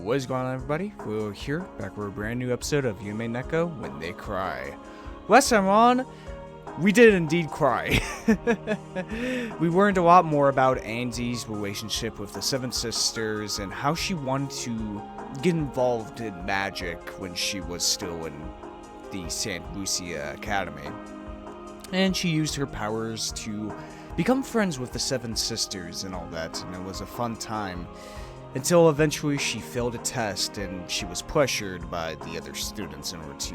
What is going on, everybody? We're here, back with a brand new episode of Umineko When They Cry. Last time on, we did indeed cry. We learned a lot more about Ange's relationship with the Seven Sisters and how she wanted to get involved in magic when she was still in the St. Lucia Academy. And she used her powers to become friends with the Seven Sisters and all that, and it was a fun time. Until eventually she failed a test and she was pressured by the other students in order to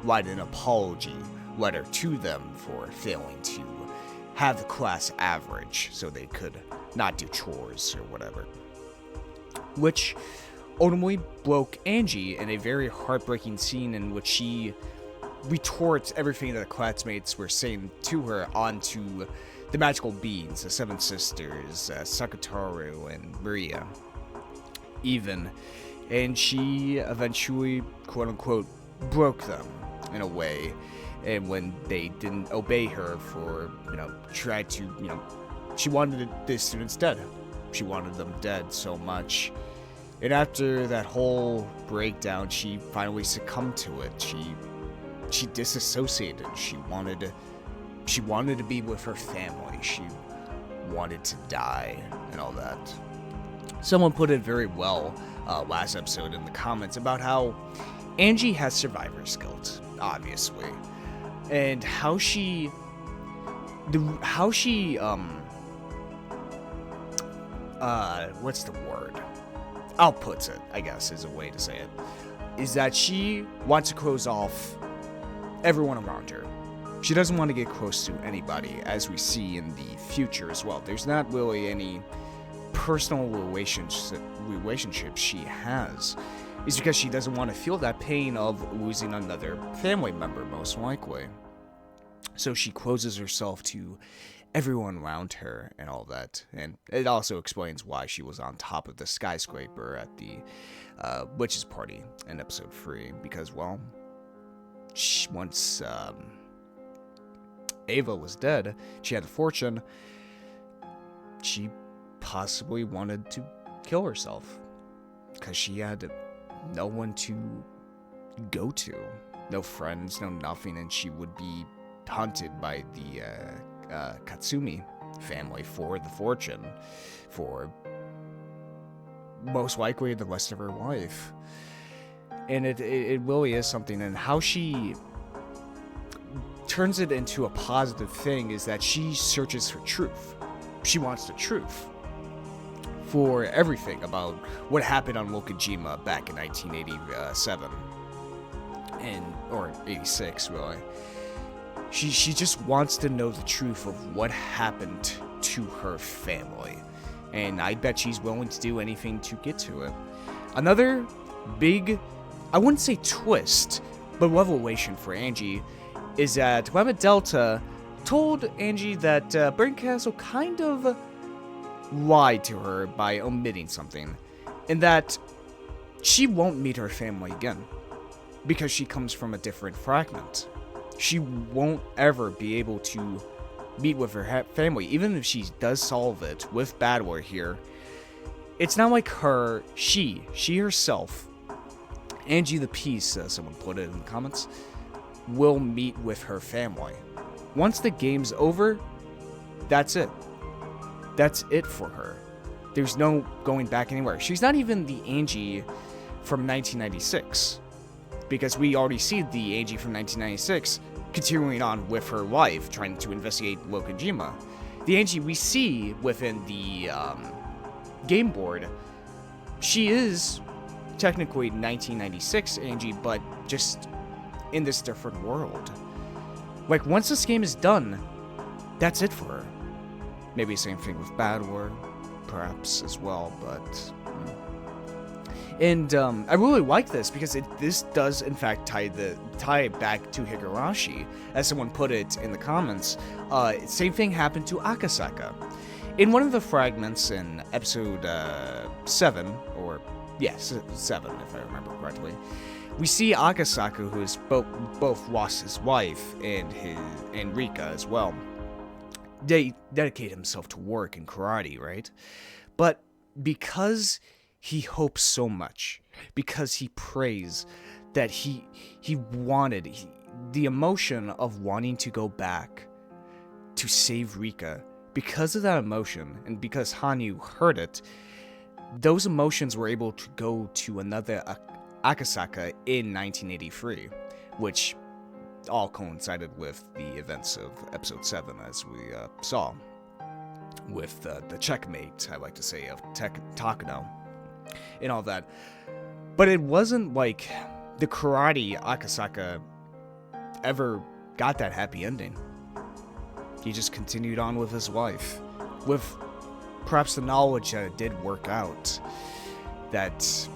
write an apology letter to them for failing to have the class average so they could not do chores or whatever. Which ultimately broke Ange in a very heartbreaking scene in which she retorts everything that the classmates were saying to her onto the magical beings, the Seven Sisters, Sakataru, and Maria. And she eventually, quote-unquote, broke them in a way, and when they didn't obey her for, she wanted the students dead. She wanted them dead so much. And after that whole breakdown, she finally succumbed to it. She disassociated. She wanted to be with her family. She wanted to die and all that. Someone put it very well last episode in the comments about how Ange has survivor's guilt, obviously, and how she what's the word? Outputs it, I guess, is a way to say it, is that she wants to close off everyone around her. She doesn't want to get close to anybody, as we see in the future as well. There's not really any personal relationship she has, is because she doesn't want to feel that pain of losing another family member, most likely. So she closes herself to everyone around her and all that. And it also explains why she was on top of the skyscraper at the witches party in episode 3, because, well, once Ava was dead, she had a fortune, she possibly wanted to kill herself because she had no one to go to, no friends, no nothing, and she would be hunted by the Katsumi family for the fortune for most likely the rest of her life. And it really is something, and how she turns it into a positive thing is that she searches for truth. She wants the truth for everything about what happened on Wokojima back in 1987 or 86, really. She just wants to know the truth of what happened to her family, and I bet she's willing to do anything to get to it. Another big, I wouldn't say twist, but revelation for Ange is that Lama Delta told Ange that Burn Castle kind of lied to her by omitting something, and that she won't meet her family again because she comes from a different fragment. She won't ever be able to meet with her family, even if she does solve it with Badwater here. It's not like she herself, Ange the Peace, someone put it in the comments, will meet with her family. Once the game's over, that's it. That's it for her. There's no going back anywhere. She's not even the Ange from 1996, because we already see the Ange from 1996 continuing on with her life, trying to investigate Wokojima. The Ange we see within the game board, she is technically 1996 Ange, but just in this different world. Like, once this game is done, that's it for her. Maybe same thing with Badwater, perhaps, as well, but... And I really like this, because this does, in fact, tie back to Higurashi, as someone put it in the comments. Same thing happened to Akasaka. In one of the fragments in episode 7, or, yes, 7, if I remember correctly, we see Akasaka, who has both lost his wife and Rika as well, dedicate himself to work and karate, right? But because he hopes so much because he prays that he wanted the emotion of wanting to go back to save Rika. Because of that emotion, and because Hanyu heard it, those emotions were able to go to another Akasaka in 1983, which all coincided with the events of episode 7, as we saw, with the checkmate, I like to say, of Takano, and all that. But it wasn't like the karate Akasaka ever got that happy ending. He just continued on with his life, with perhaps the knowledge that it did work out, that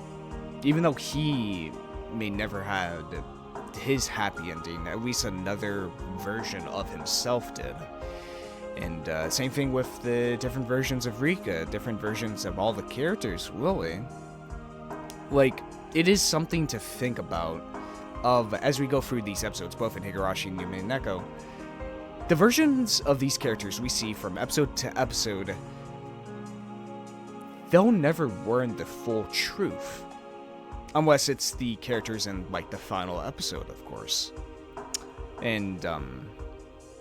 even though he may never had his happy ending, at least another version of himself did. And same thing with the different versions of Rika, different versions of all the characters, really. Like, it is something to think about as we go through these episodes, both in Higurashi and Umineko. The versions of these characters we see from episode to episode, they'll never learn the full truth. Unless it's the characters in, like, the final episode, of course. And,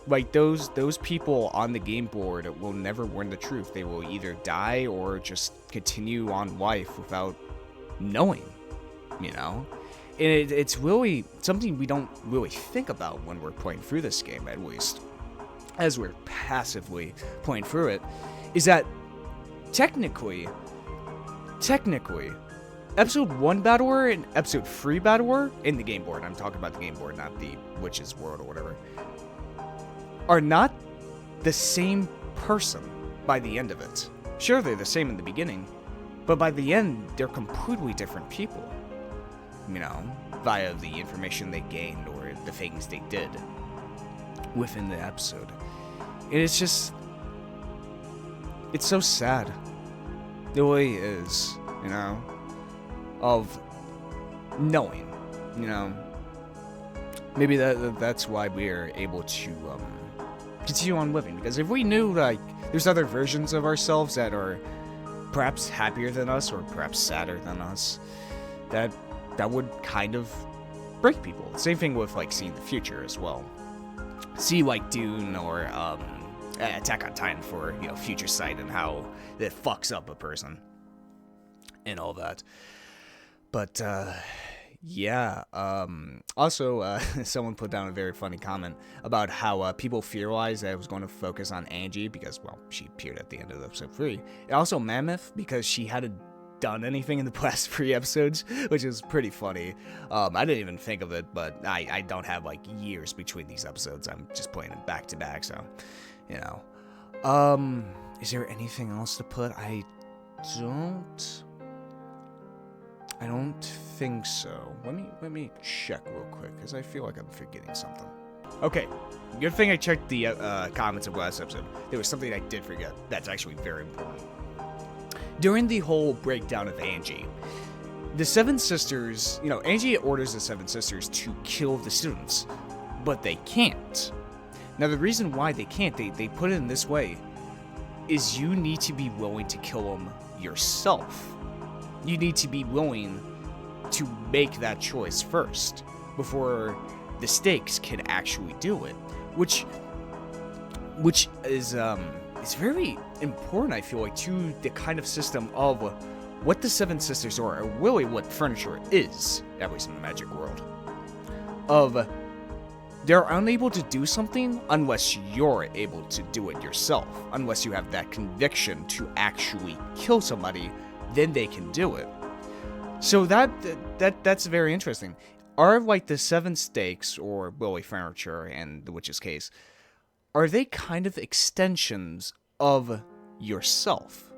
like, those people on the game board will never learn the truth. They will either die or just continue on life without knowing, you know? And it's really something we don't really think about when we're playing through this game, at least. As we're passively playing through it, is that technically, Episode 1 Battle War and Episode 3 Battle War, in the game board, I'm talking about the game board, not the Witch's World or whatever, are not the same person by the end of it. Sure, they're the same in the beginning, but by the end, they're completely different people. You know, via the information they gained or the things they did within the episode. And it's just, it's so sad. It really is, you know, of knowing, you know. Maybe that's why we're able to continue on living. Because if we knew, like, there's other versions of ourselves that are perhaps happier than us or perhaps sadder than us, that would kind of break people. Same thing with, like, seeing the future as well. See, like, Dune or Attack on Titan for, you know, future sight and how it fucks up a person and all that. But yeah, also someone put down a very funny comment about how people theorized that it was going to focus on Ange because, well, she appeared at the end of episode 3, and also Mammoth because she hadn't done anything in the past 3 episodes, which is pretty funny. I didn't even think of it, but I don't have, like, years between these episodes. I'm just playing them back to back, so, you know. Is there anything else to put? I don't think so. Let me check real quick, because I feel like I'm forgetting something. Okay, good thing I checked the comments of last episode. There was something I did forget that's actually very important. During the whole breakdown of Ange, the 7 sisters, you know, Ange orders the 7 sisters to kill the students, but they can't. Now, the reason why they can't, they put it in this way, is you need to be willing to kill them yourself. You need to be willing to make that choice first before the stakes can actually do it, which is it's very important, I feel like, to the kind of system of what the 7 sisters are, or really what furniture is, at least in the magic world. Of, they're unable to do something unless you're able to do it yourself. Unless you have that conviction to actually kill somebody, then they can do it. So that's very interesting. Are, like, the 7 stakes, or really furniture and the witch's case, are they kind of extensions of yourself?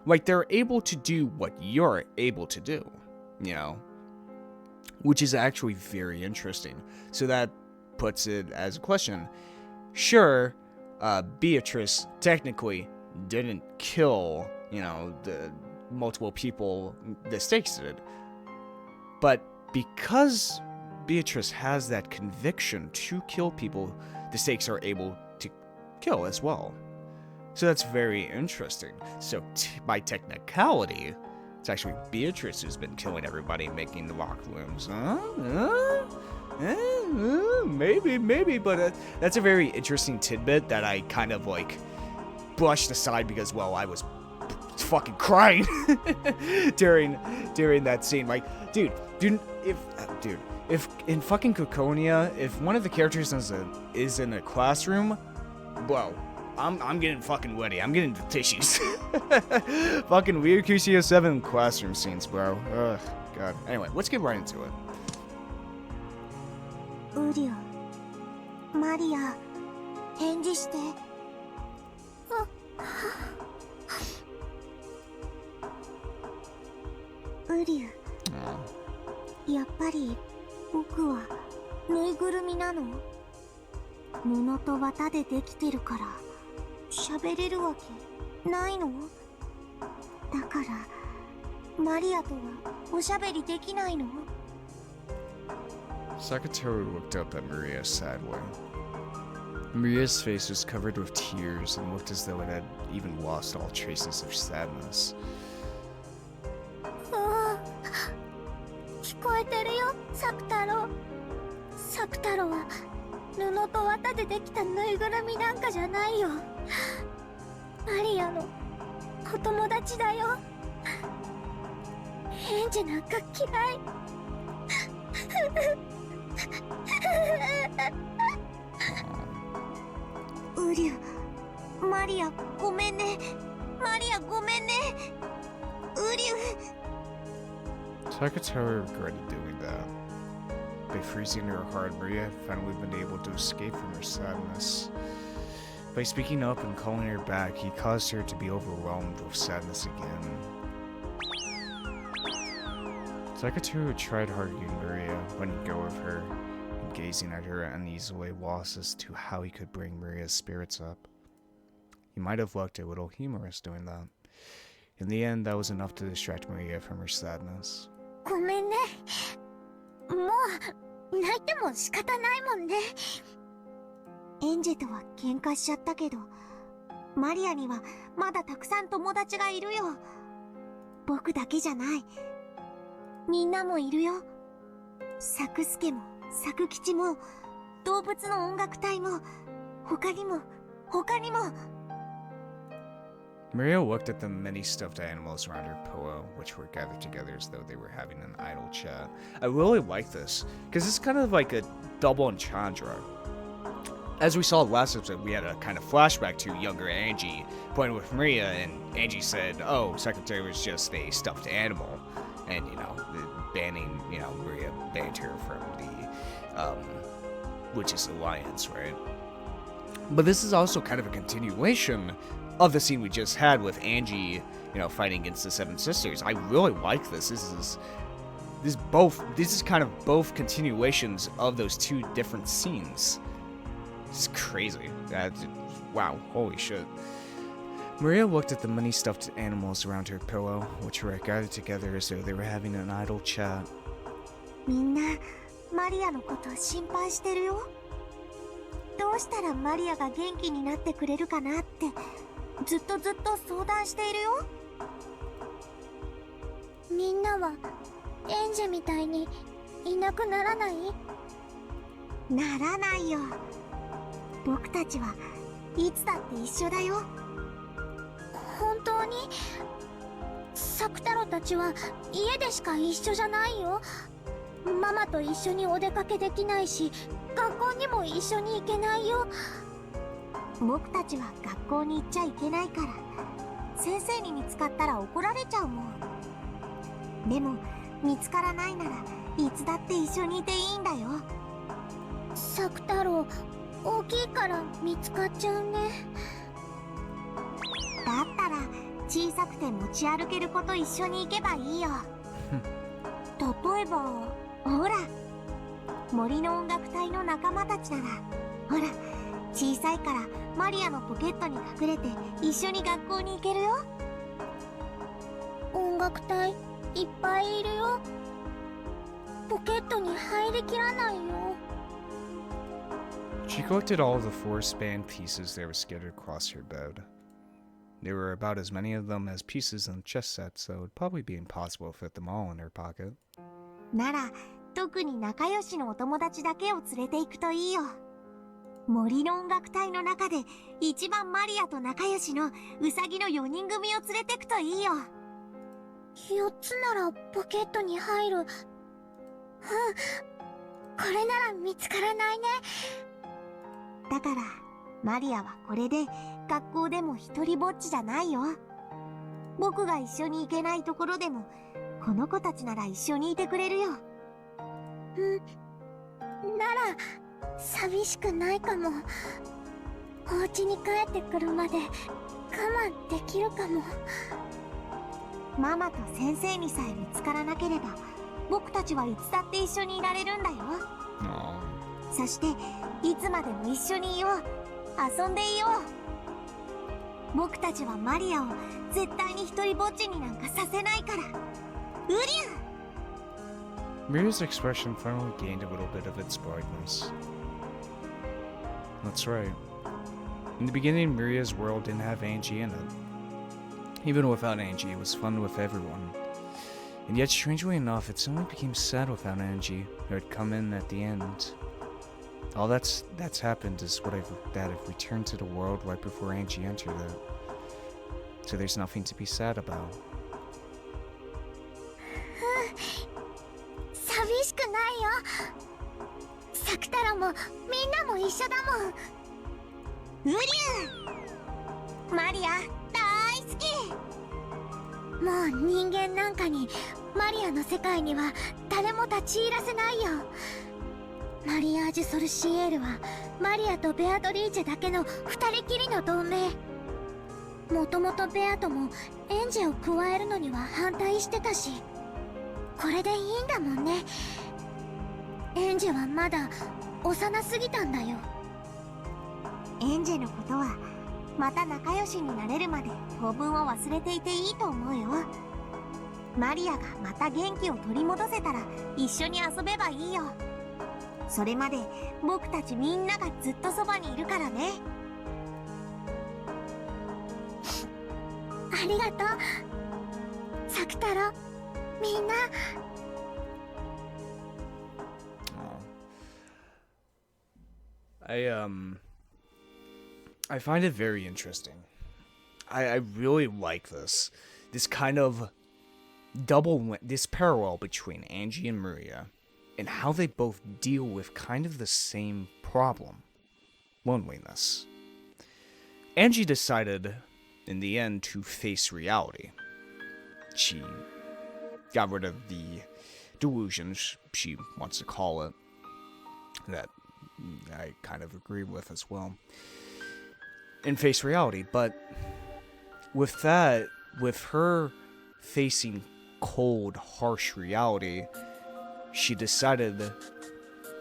Like, they're able to do what you're able to do, you know? Which is actually very interesting. So that puts it as a question. Sure, Beatrice technically didn't kill, you know, the multiple people the stakes did. But because Beatrice has that conviction to kill people, the stakes are able to kill as well. So that's very interesting. So by technicality, It's actually Beatrice who's been killing everybody, making the locker rooms. Maybe, but that's a very interesting tidbit that I kind of like brushed aside because, well, I was fucking crying during that scene. Like, dude, if in fucking Kokonia, if one of the characters is in a classroom, bro, I'm getting fucking wetty. I'm getting the tissues. Fucking weird QCO 7 classroom scenes, bro. Ugh, God. Anyway, let's get right into it. Uryu, Maria, Angeして. Uryu, やっぱり僕はぬいぐるみなの？布と綿でできてるから喋れるわけないの？だからマリアとはおしゃべりできないの？ Sakatoru looked up at Maria sadly. Maria's face was covered with tears and looked as though it had even lost all traces of sadness. 聞こえてるよ、サクタロウ。サクタロウは布と綿でできたぬいぐるみなんかじゃないよ。マリアのお友達だよ。エンジェなんか嫌い。ウリュ、マリアごめんね。マリアごめんね。ウリュ。 Sakatoru regretted doing that. By freezing her heart, Maria had finally been able to escape from her sadness. By speaking up and calling her back, he caused her to be overwhelmed with sadness again. Sakatoru tried hugging Maria, letting go of her, and gazing at her uneasily, lost as to how he could bring Maria's spirits up. He might have looked a little humorous doing that. In the end, that was enough to distract Maria from her sadness. ごめんね。もう泣いても仕方ないもんね。エンジェとは喧嘩しちゃったけど、マリアにはまだたくさん友達がいるよ。僕だけじゃない。みんなもいるよ。サクスケもサク吉も動物の音楽隊も他にも。Maria looked at the many stuffed animals around her pillow, which were gathered together as though they were having an idle chat. I really like this, because it's kind of like a double entendre. As we saw last episode, we had a kind of flashback to younger Ange playing with Maria, and Ange said, oh, Secretary was just a stuffed animal. And, banning, Maria banned her from the Witches Alliance, right? But this is also kind of a continuation of the scene we just had with Ange, fighting against the Seven Sisters. I really like this. This is kind of both continuations of those two different scenes. It's crazy. Wow, holy shit. Maria looked at the many stuffed animals around her pillow, which were gathered together as though they were having an idle chat. みんなマリアのこと心配してるよ。どうしたらマリアが元気になってくれるかなってずっと相談しているよ。みんなはエンジェみたいにいなくならない？ならないよ。僕たちはいつだって一緒だよ。本当に？サクタロたちは家でしか一緒じゃないよ。ママと一緒にお出かけできないし、学校にも一緒に行けないよ。僕たちは学校に行っちゃいけないから、先生に見つかったら怒られちゃうもん。でも見つからないならいつだって一緒にいていいんだよ。サク太郎、大きいから見つかっちゃうね。だったら小さくて持ち歩ける子と一緒に行けばいいよ。例えばほら、森の音楽隊の仲間たちなら、ほら、小さいからマリアのポケットに隠れて一緒に学校に行けるよ。音楽隊いっぱいいるよ。ポケットに入りきらないよ。 She collected all of the forest band pieces that were scattered across her bed. There were about as many of them as pieces in the chess set, so it'd probably be impossible to fit them all in her pocket. なら、特に仲良しのお友達だけを連れて行くといいよ。森の音楽隊の中で一番マリアと仲良しのウサギの4人組を連れてくといいよ。4つならポケットに入る。これなら見つからないね。だからマリアはこれで学校でも一人ぼっちじゃないよ。僕が一緒に行けないところでもこの子たちなら一緒にいてくれるよ。なら寂しくないかも。お家に帰ってくるまで我慢できるかも。ママと先生にさえ見つからなければ僕たちはいつだって一緒にいられるんだよ。そしていつまでも一緒にいよう。遊んでいよう。僕たちはマリアを絶対に一人ぼっちになんかさせないから。ウリュ Maria's expression finally gained a little bit of its brightness. That's right. In the beginning, Maria's world didn't have Angie in it. Even without Angie, it was fun with everyone. And yet, strangely enough, it suddenly became sad without Angie, who had come in at the end. All that's happened is that I've returned to the world right before Angie entered it. So there's nothing to be sad about. 寂しくないよ。サクタラもみんなも一緒だもん。ウリュウ、マリア大好き。もう人間なんかにマリアの世界には誰も立ち入らせないよ。マリアージュ・ソルシエールはマリアとベアトリーチェだけの二人きりの同盟。もともとベアともエンジェを加えるのには反対してたし、これでいいんだもんね。エンジェはまだ幼すぎたんだよ。エンジェのことはまた仲良しになれるまで当分を忘れていていいと思うよ。マリアがまた元気を取り戻せたら一緒に遊べばいいよ。それまで僕たちみんながずっとそばにいるからね。ありがとうサクタロ。みんな。I find it very interesting. I really like this kind of this parallel between Angie and Maria, and how they both deal with kind of the same problem, loneliness. Angie decided, in the end, to face reality. She got rid of the delusions, she wants to call it, that I kind of agree with as well, and face reality. But with that, with her facing cold, harsh reality, she decided,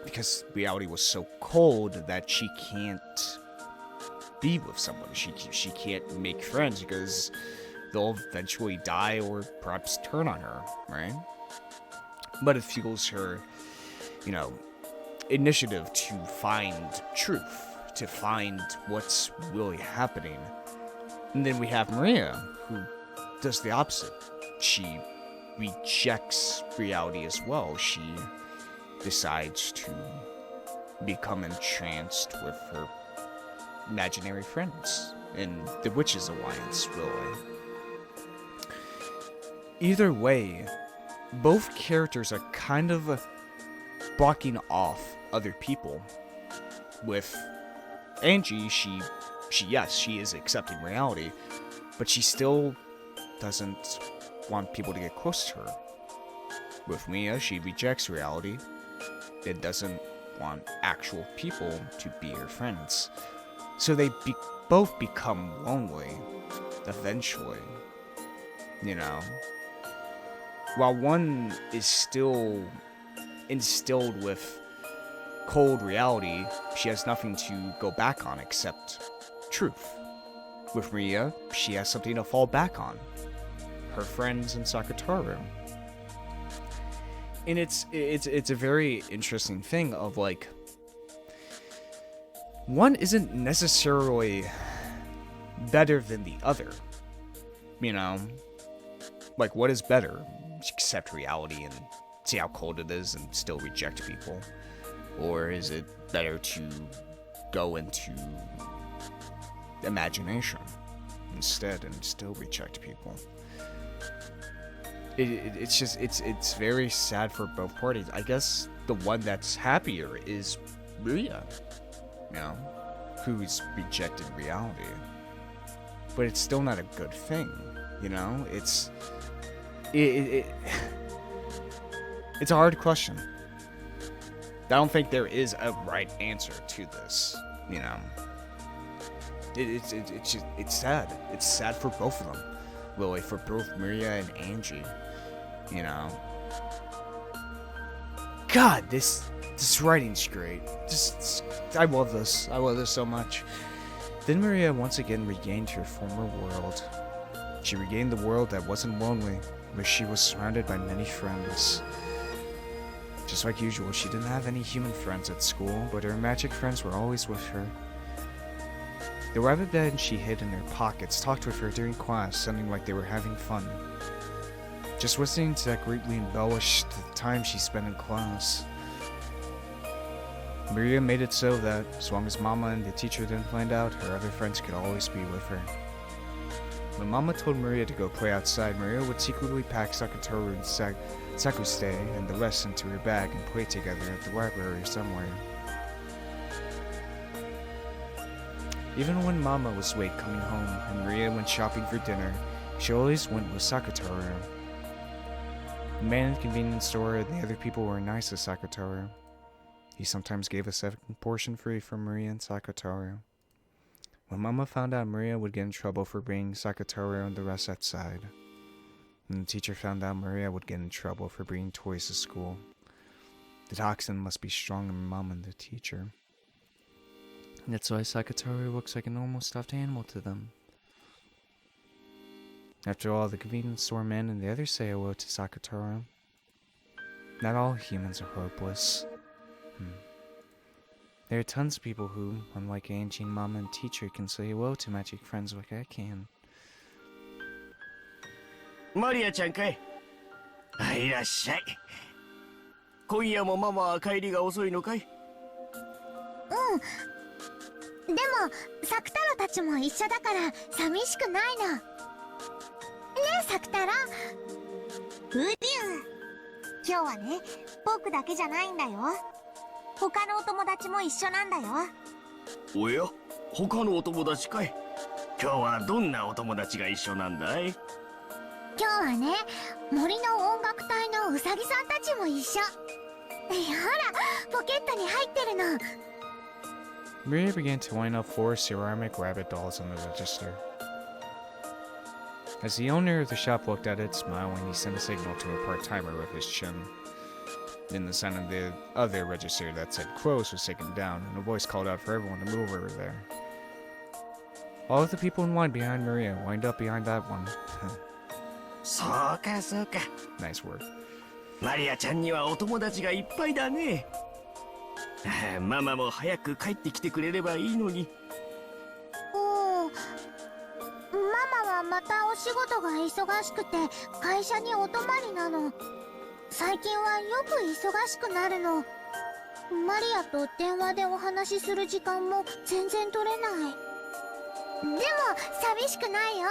because reality was so cold, that she can't be with somebody. She can't make friends because they'll eventually die or perhaps turn on her, right? But it fuels her, initiative to find truth, to find what's really happening. And then we have Maria, who does the opposite. She rejects reality as well. She decides to become entranced with her imaginary friends in the Witches Alliance, really. Either way, both characters are kind of blocking off other people. With Angie, she is accepting reality, but she still doesn't want people to get close to her. With Mia, she rejects reality and doesn't want actual people to be her friends. So they both become lonely, eventually, While one is still instilled with cold reality, she has nothing to go back on except truth. With Maria, she has something to fall back on. Her friends in Sakataru. And it's a very interesting thing of one isn't necessarily better than the other. You know? Like, what is better? Accept reality and see how cold it is and still reject people? Or is it better to go into imagination instead and still reject people? It's very sad for both parties. I guess the one that's happier is Maria, you know, who's rejected reality. But it's still not a good thing, you know? It's a hard question. I don't think there is a right answer to this, you know? It's sad. It's sad for both of them. Really, for both Maria and Ange, you know? God, this writing's great. I love this. I love this so much. Then Maria once again regained her former world. She regained the world that wasn't lonely, where she was surrounded by many friends. Just like usual, she didn't have any human friends at school, but her magic friends were always with her. The rabbit bed she hid in her pockets talked with her during class, sounding like they were having fun. Just listening to that greatly embellished the time she spent in class. Maria made it so that, as long as Mama and the teacher didn't find out, her other friends could always be with her. When Mama told Maria to go play outside, Maria would secretly pack Sakatoru and Sakuste and the rest into her bag and play together at the library somewhere. Even when Mama was late coming home and Maria went shopping for dinner, she always went with Sakatoru. The man in the convenience store and the other people were nice to Sakatoru. He sometimes gave a second portion free for Maria and Sakatoru. When Mama found out, Maria would get in trouble for bringing Sakatoru and the rest outside. When the teacher found out, Maria would get in trouble for bringing toys to school. The toxin must be strong in Mama and the teacher. That's why Sakatoru looks like a normal stuffed animal to them. After all, the convenience store man and the others say hello to Sakatoru. Not all humans are hopeless. There are tons of people who, unlike Ange and Mama and teacher, can say hello to magic friends like I can. Maria-chanかい。いらっしゃい。今夜もママは帰りが遅いのかい？でもサクタロたちも一緒だから寂しくないの。ねえサクタロ。ウリュウ。今日はね、僕だけじゃないんだよ。他のお友達も一緒なんだよ。おや、他のお友達かい。今日はどんなお友達が一緒なんだい？今日はね、森の音楽隊のウサギさんたちも一緒。ほら、ポケットに入ってるの。Maria began to line up 4 ceramic rabbit dolls on the register. As the owner of the shop looked at it, smiling, he sent a signal to a part-timer with his chin. Then the sign on the other register that said close was taken down, and a voice called out for everyone to move over there. All of the people in line behind Maria lined up behind that one. そうかそうか。Nice word. マリアちゃんにはお友達がいっぱいだね。ママも早く帰ってきてくれればいいのに。ママはまたお仕事が忙しくて会社にお泊まりなの。最近はよく忙しくなるの。マリアと電話でお話しする時間も全然取れない。でも寂しくないよ。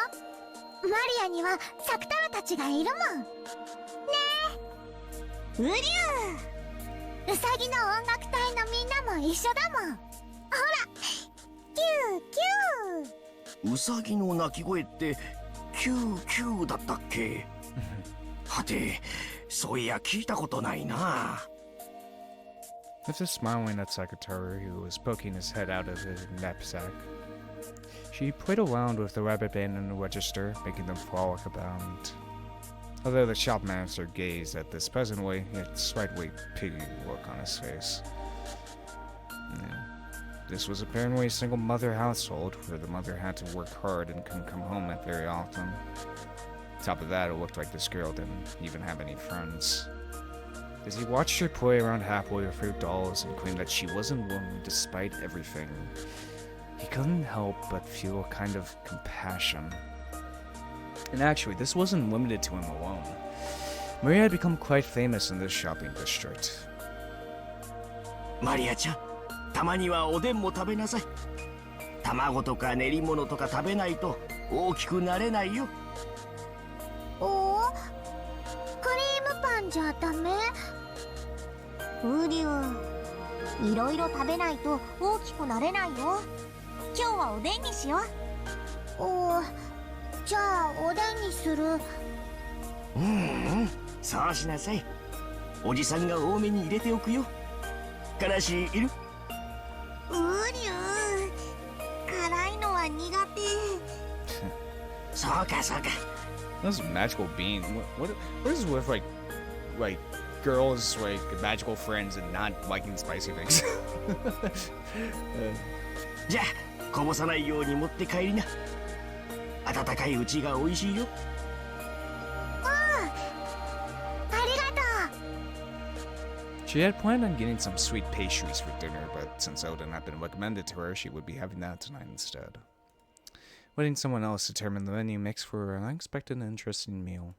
マリアにはサクタルたちがいるもん。ねえ。ウリュウ。ウサギの音楽隊のみんなも一緒だもん。ほら、キューキュー。ウサギの鳴き声ってキューキューだったっけ？はて、そういや聞いたことないな。After smiling at Sakatoru, who was poking his head out of his knapsack, she played around with the rabbit band in the register, making them frolic about. Although the shop manager gazed at this pleasantly, he had a slightly piggy look on his face. Yeah. This was apparently a single mother household, where the mother had to work hard and couldn't come home that very often. On top of that, it looked like this girl didn't even have any friends. As he watched her play around happily with her dolls and claimed that she wasn't lonely despite everything, he couldn't help but feel a kind of compassion. And actually, this wasn't limited to him alone. Maria had become quite famous in this shopping district. マリアちゃん、たまにはおでんも食べなさい。卵とか練り物とか食べないと大きくなれないよ。おお、クリームパンじゃダメ？ウリュウ、いろいろ食べないと大きくなれないよ。今日はおでんにしよう。おお、じゃあおでんにする。そうしなさい。おじさんが多めに入れておくよ。からしいる？ウリュウ、辛いのは苦手。そうかそうか。Those magical beans. What is with like girls like magical friends and not liking spicy things? じゃあこぼさないように持って帰りな。温かいうちが美味しいよ。She had planned on getting some sweet pastries for dinner, but since Odin had been recommended to her, she would be having that tonight instead. Letting someone else determine the menu makes for an unexpected and interesting meal.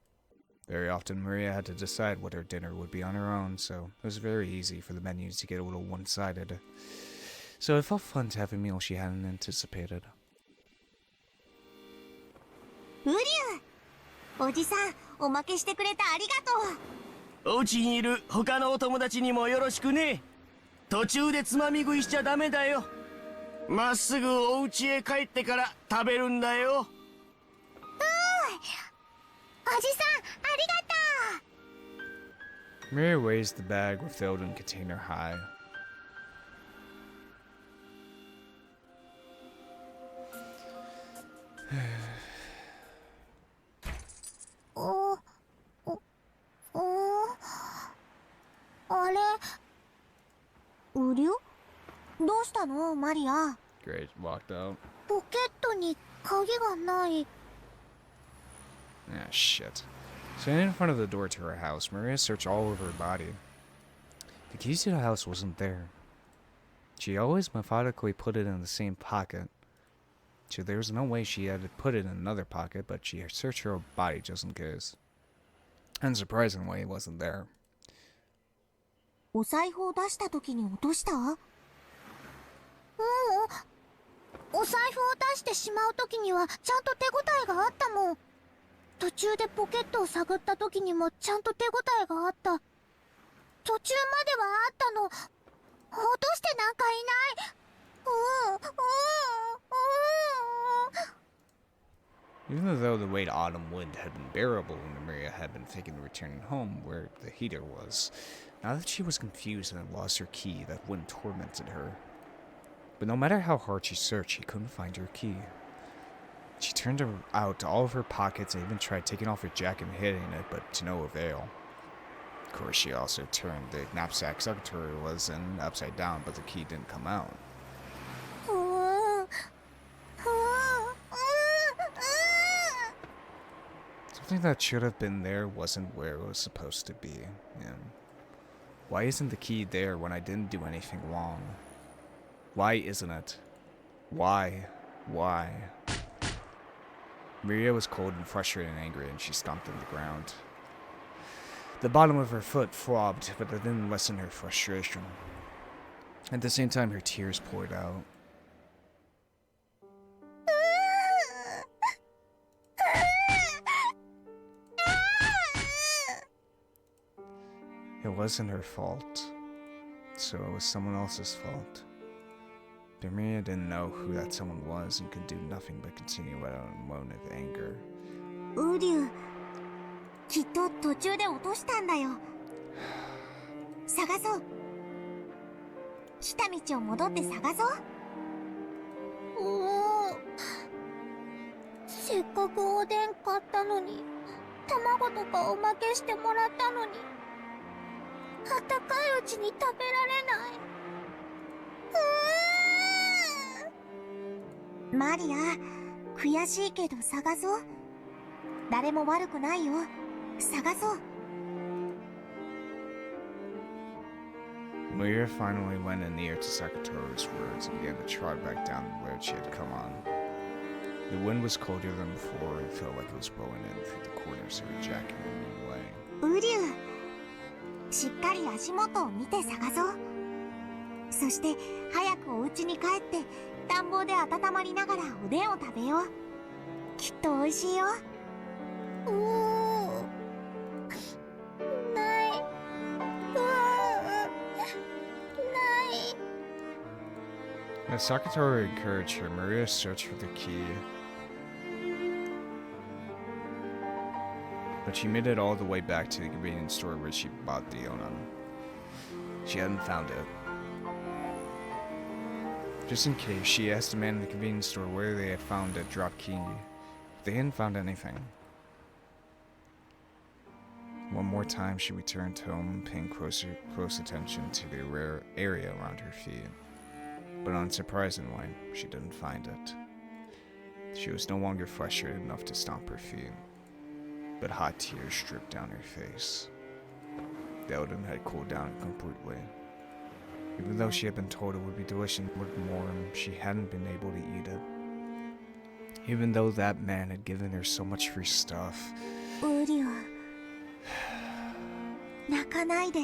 Very often, Maria had to decide what her dinner would be on her own, so it was very easy for the menus to get a little one-sided. So it felt fun to have a meal she hadn't anticipated. ウリュウ、おじさん、おまけしてくれてありがとう。お家にいる他のお友達にもよろしくね。途中でつまみ食いしちゃダメだよ。まっすぐお家へ帰ってから食べるんだよ。おじさん、ありがとう。 Maria raised the bag with the Odin container high. No, Maria. Great, walked out. ポケットに鍵がない。 Ah, shit. Standing in front of the door to her house, Maria searched all over her body. The keys to the house wasn't there. She always methodically put it in the same pocket. So there was no way she had to put it in another pocket, but she searched her body just in case. And surprisingly, it wasn't there. お財布を出した時に落とした？お財布を出してしまう時にはちゃんと手応えがあったもん。途中でポケットを探った時にもちゃんと手応えがあった。途中まではあったの。落としてなんかいない。Even though the late autumn wind had been bearable when Maria had been thinking of returning home where the heater was, now that she was confused and had lost her key, that wind tormented her. But no matter how hard she searched, she couldn't find her key. She turned out all of her pockets and even tried taking off her jacket and hitting it, but to no avail. Of course, she also turned the knapsack secretary was in upside down, but the key didn't come out. Something that should have been there wasn't where it was supposed to be. And why isn't the key there when I didn't do anything wrong? Why isn't it? Why? Why? Maria was cold and frustrated and angry, and she stomped on the ground. The bottom of her foot throbbed, but it didn't lessen her frustration. At the same time, her tears poured out. It wasn't her fault, so it was someone else's fault. But Maria didn't know who that someone was and could do nothing but continue out and moan with anger. ウリュウ、きっと途中で落としたんだよ。探そう。来た道を戻って探そう。せっかくおでん買ったのに、卵とかおまけしてもらったのに、あったかいうちに食べられない。マリア、悔しいけど探そう。誰も悪くないよ。探そう。Maria finally went in near to Sakatoru's words and began to trot back down the road she had come on. The wind was colder than before and felt like it was blowing in through the corners of her jacket in a new way. ウリュウ、しっかり足元を見て探そう。そして早くお家に帰って暖房で温まりながらおでんを食べよう。きっと美味しいよ。ない。ない。As Sakatoro encouraged her, Maria searched for the key. But she made it all the way back to the convenience store where she bought the Onan. She hadn't found it. Just in case, she asked the man in the convenience store where they had found a drop key. They hadn't found anything. One more time, she returned home, paying close attention to the rare area around her feet. But unsurprisingly, she didn't find it. She was no longer frustrated enough to stomp her feet, but hot tears dripped down her face. The Odin had cooled down completely. Even though she had been told it would be delicious with warm, she hadn't been able to eat it. Even though that man had given her so much free stuff. ウリュウ、泣かないで。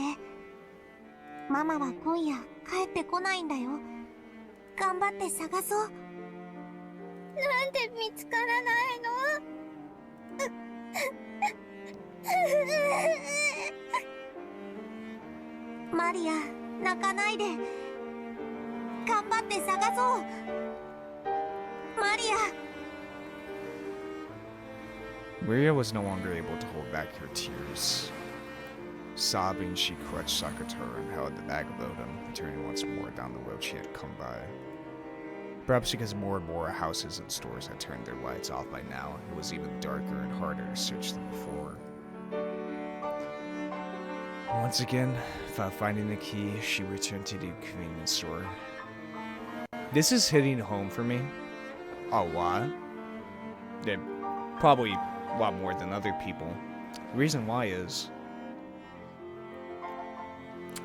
ママは今夜帰ってこないんだよ。頑張って探そう。なんで見つからないの？マリア、泣かないで。頑張って探そう。マリア。Maria was no longer able to hold back her tears. Sobbing, she clutched Sakatoro and held the bag of Odin, returning once more down the road she had come by. Perhaps because more and more houses and stores had turned their lights off by now, it was even darker and harder to search than before. Once again, without finding the key, she returned to the convenience store. This is hitting home for me a lot. Probably a lot more than other people. The reason why is,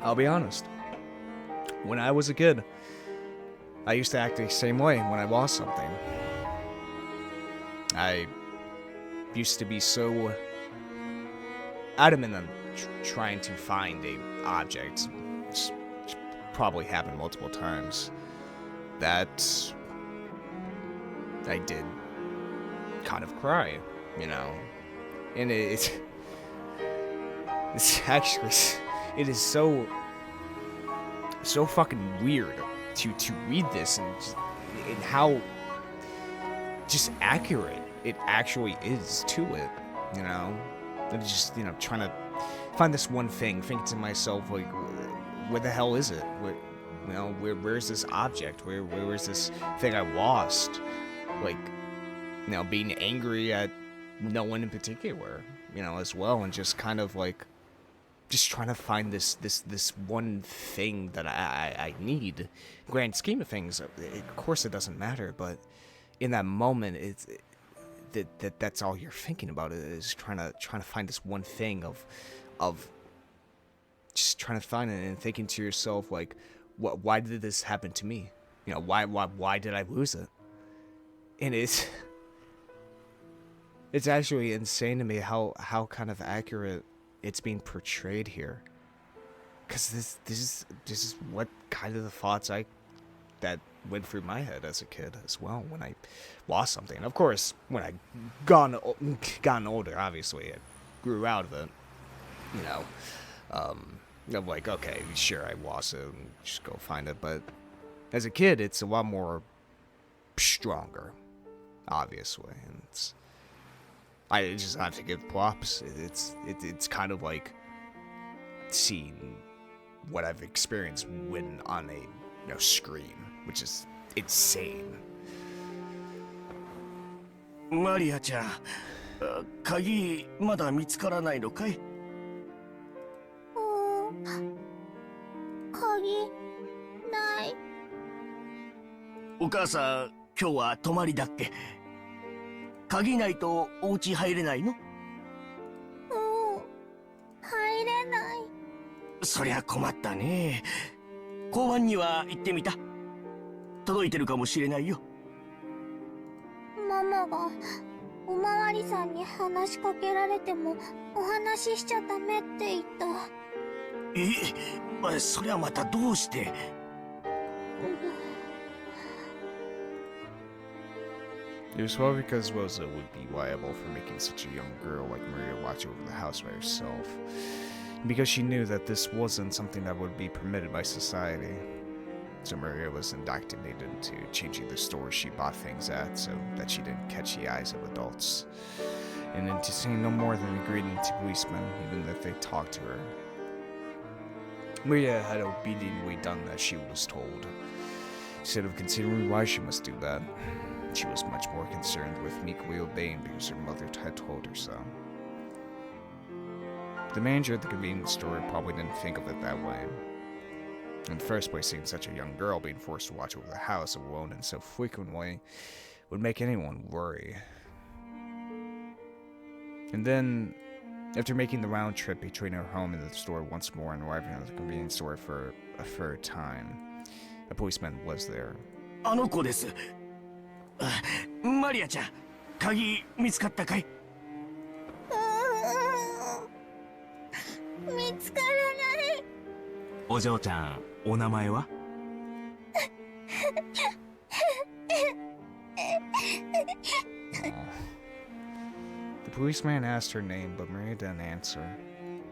I'll be honest, when I was a kid, I used to act the same way when I lost something. I used to be so adamant on trying to find a object, which probably happened multiple times, that I did kind of cry, you know. And it's actually, it is so fucking weird to read this and how just accurate it actually is to it, you know. And just, you know, trying to find this one thing, thinking to myself, like, where the hell is it? Where, you know, where's this object? Where is this thing I lost? Like, you know, being angry at no one in particular, you know, as well, and just kind of like, just trying to find this one thing that I need. Grand scheme of things, of course it doesn't matter, but in that moment, that's all you're thinking about, is trying to find this one thing of just trying to find it and thinking to yourself, like, why did this happen to me? You know, why did I lose it? And it's actually insane to me how kind of accurate it's being portrayed here, because this is what kind of the thoughts that went through my head as a kid as well when I lost something. Of course, when I gotten older, obviously I grew out of it, you know. I'm like, okay, sure, I lost it, and just go find it. But as a kid, it's a lot more stronger, obviously, and I just have to give props. It's kind of like seeing what I've experienced when on a screen, which is insane. マリアちゃん、鍵まだ見つからないのかい？鍵ない。お母さん、今日は泊まりだっけ？鍵ないとお家入れないの？入れない。そりゃ困ったね。交番には行ってみた？届いてるかもしれないよ。ママがおまわりさんに話しかけられてもお話ししちゃダメって言った。そりゃまたどうして。It was probably because Rosa would be liable for making such a young girl like Maria watch over the house by herself. And because she knew that this wasn't something that would be permitted by society. So Maria was indoctrinated into changing the stores she bought things at so that she didn't catch the eyes of adults. And into saying no more than agreeing to policemen, even if they talked to her. Maria had obediently done as she was told. Instead of considering why she must do that, she was much more concerned with meekly obeying because her mother had told her so. The manager at the convenience store probably didn't think of it that way. In the first place, seeing such a young girl being forced to watch over the house alone and so frequently would make anyone worry. And then, after making the round trip between her home and the store once more and arriving at the convenience store for a third time, a policeman was there. あの子です。マリアちゃん、鍵見つかったかい？見つからない。お嬢ちゃん、お名前は？The policeman asked her name, but Maria didn't answer.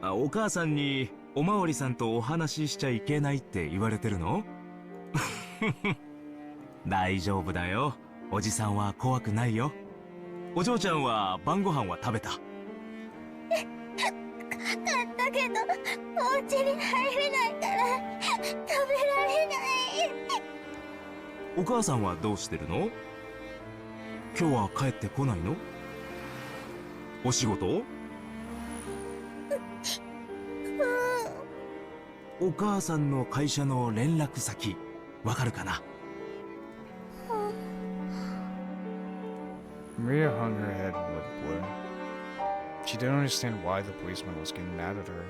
お母さんにおまわりさんとお話ししちゃいけないって言われてるの？大丈夫だよ。おじさんは怖くないよ。お嬢ちゃんは晩ご飯は食べた？買ったけど、お家に入れないから食べられない。お母さんはどうしてるの？今日は帰ってこないの？お仕事？お母さんの会社の連絡先、わかるかな？ Maria hung her head and went blue. She didn't understand why the policeman was getting mad at her.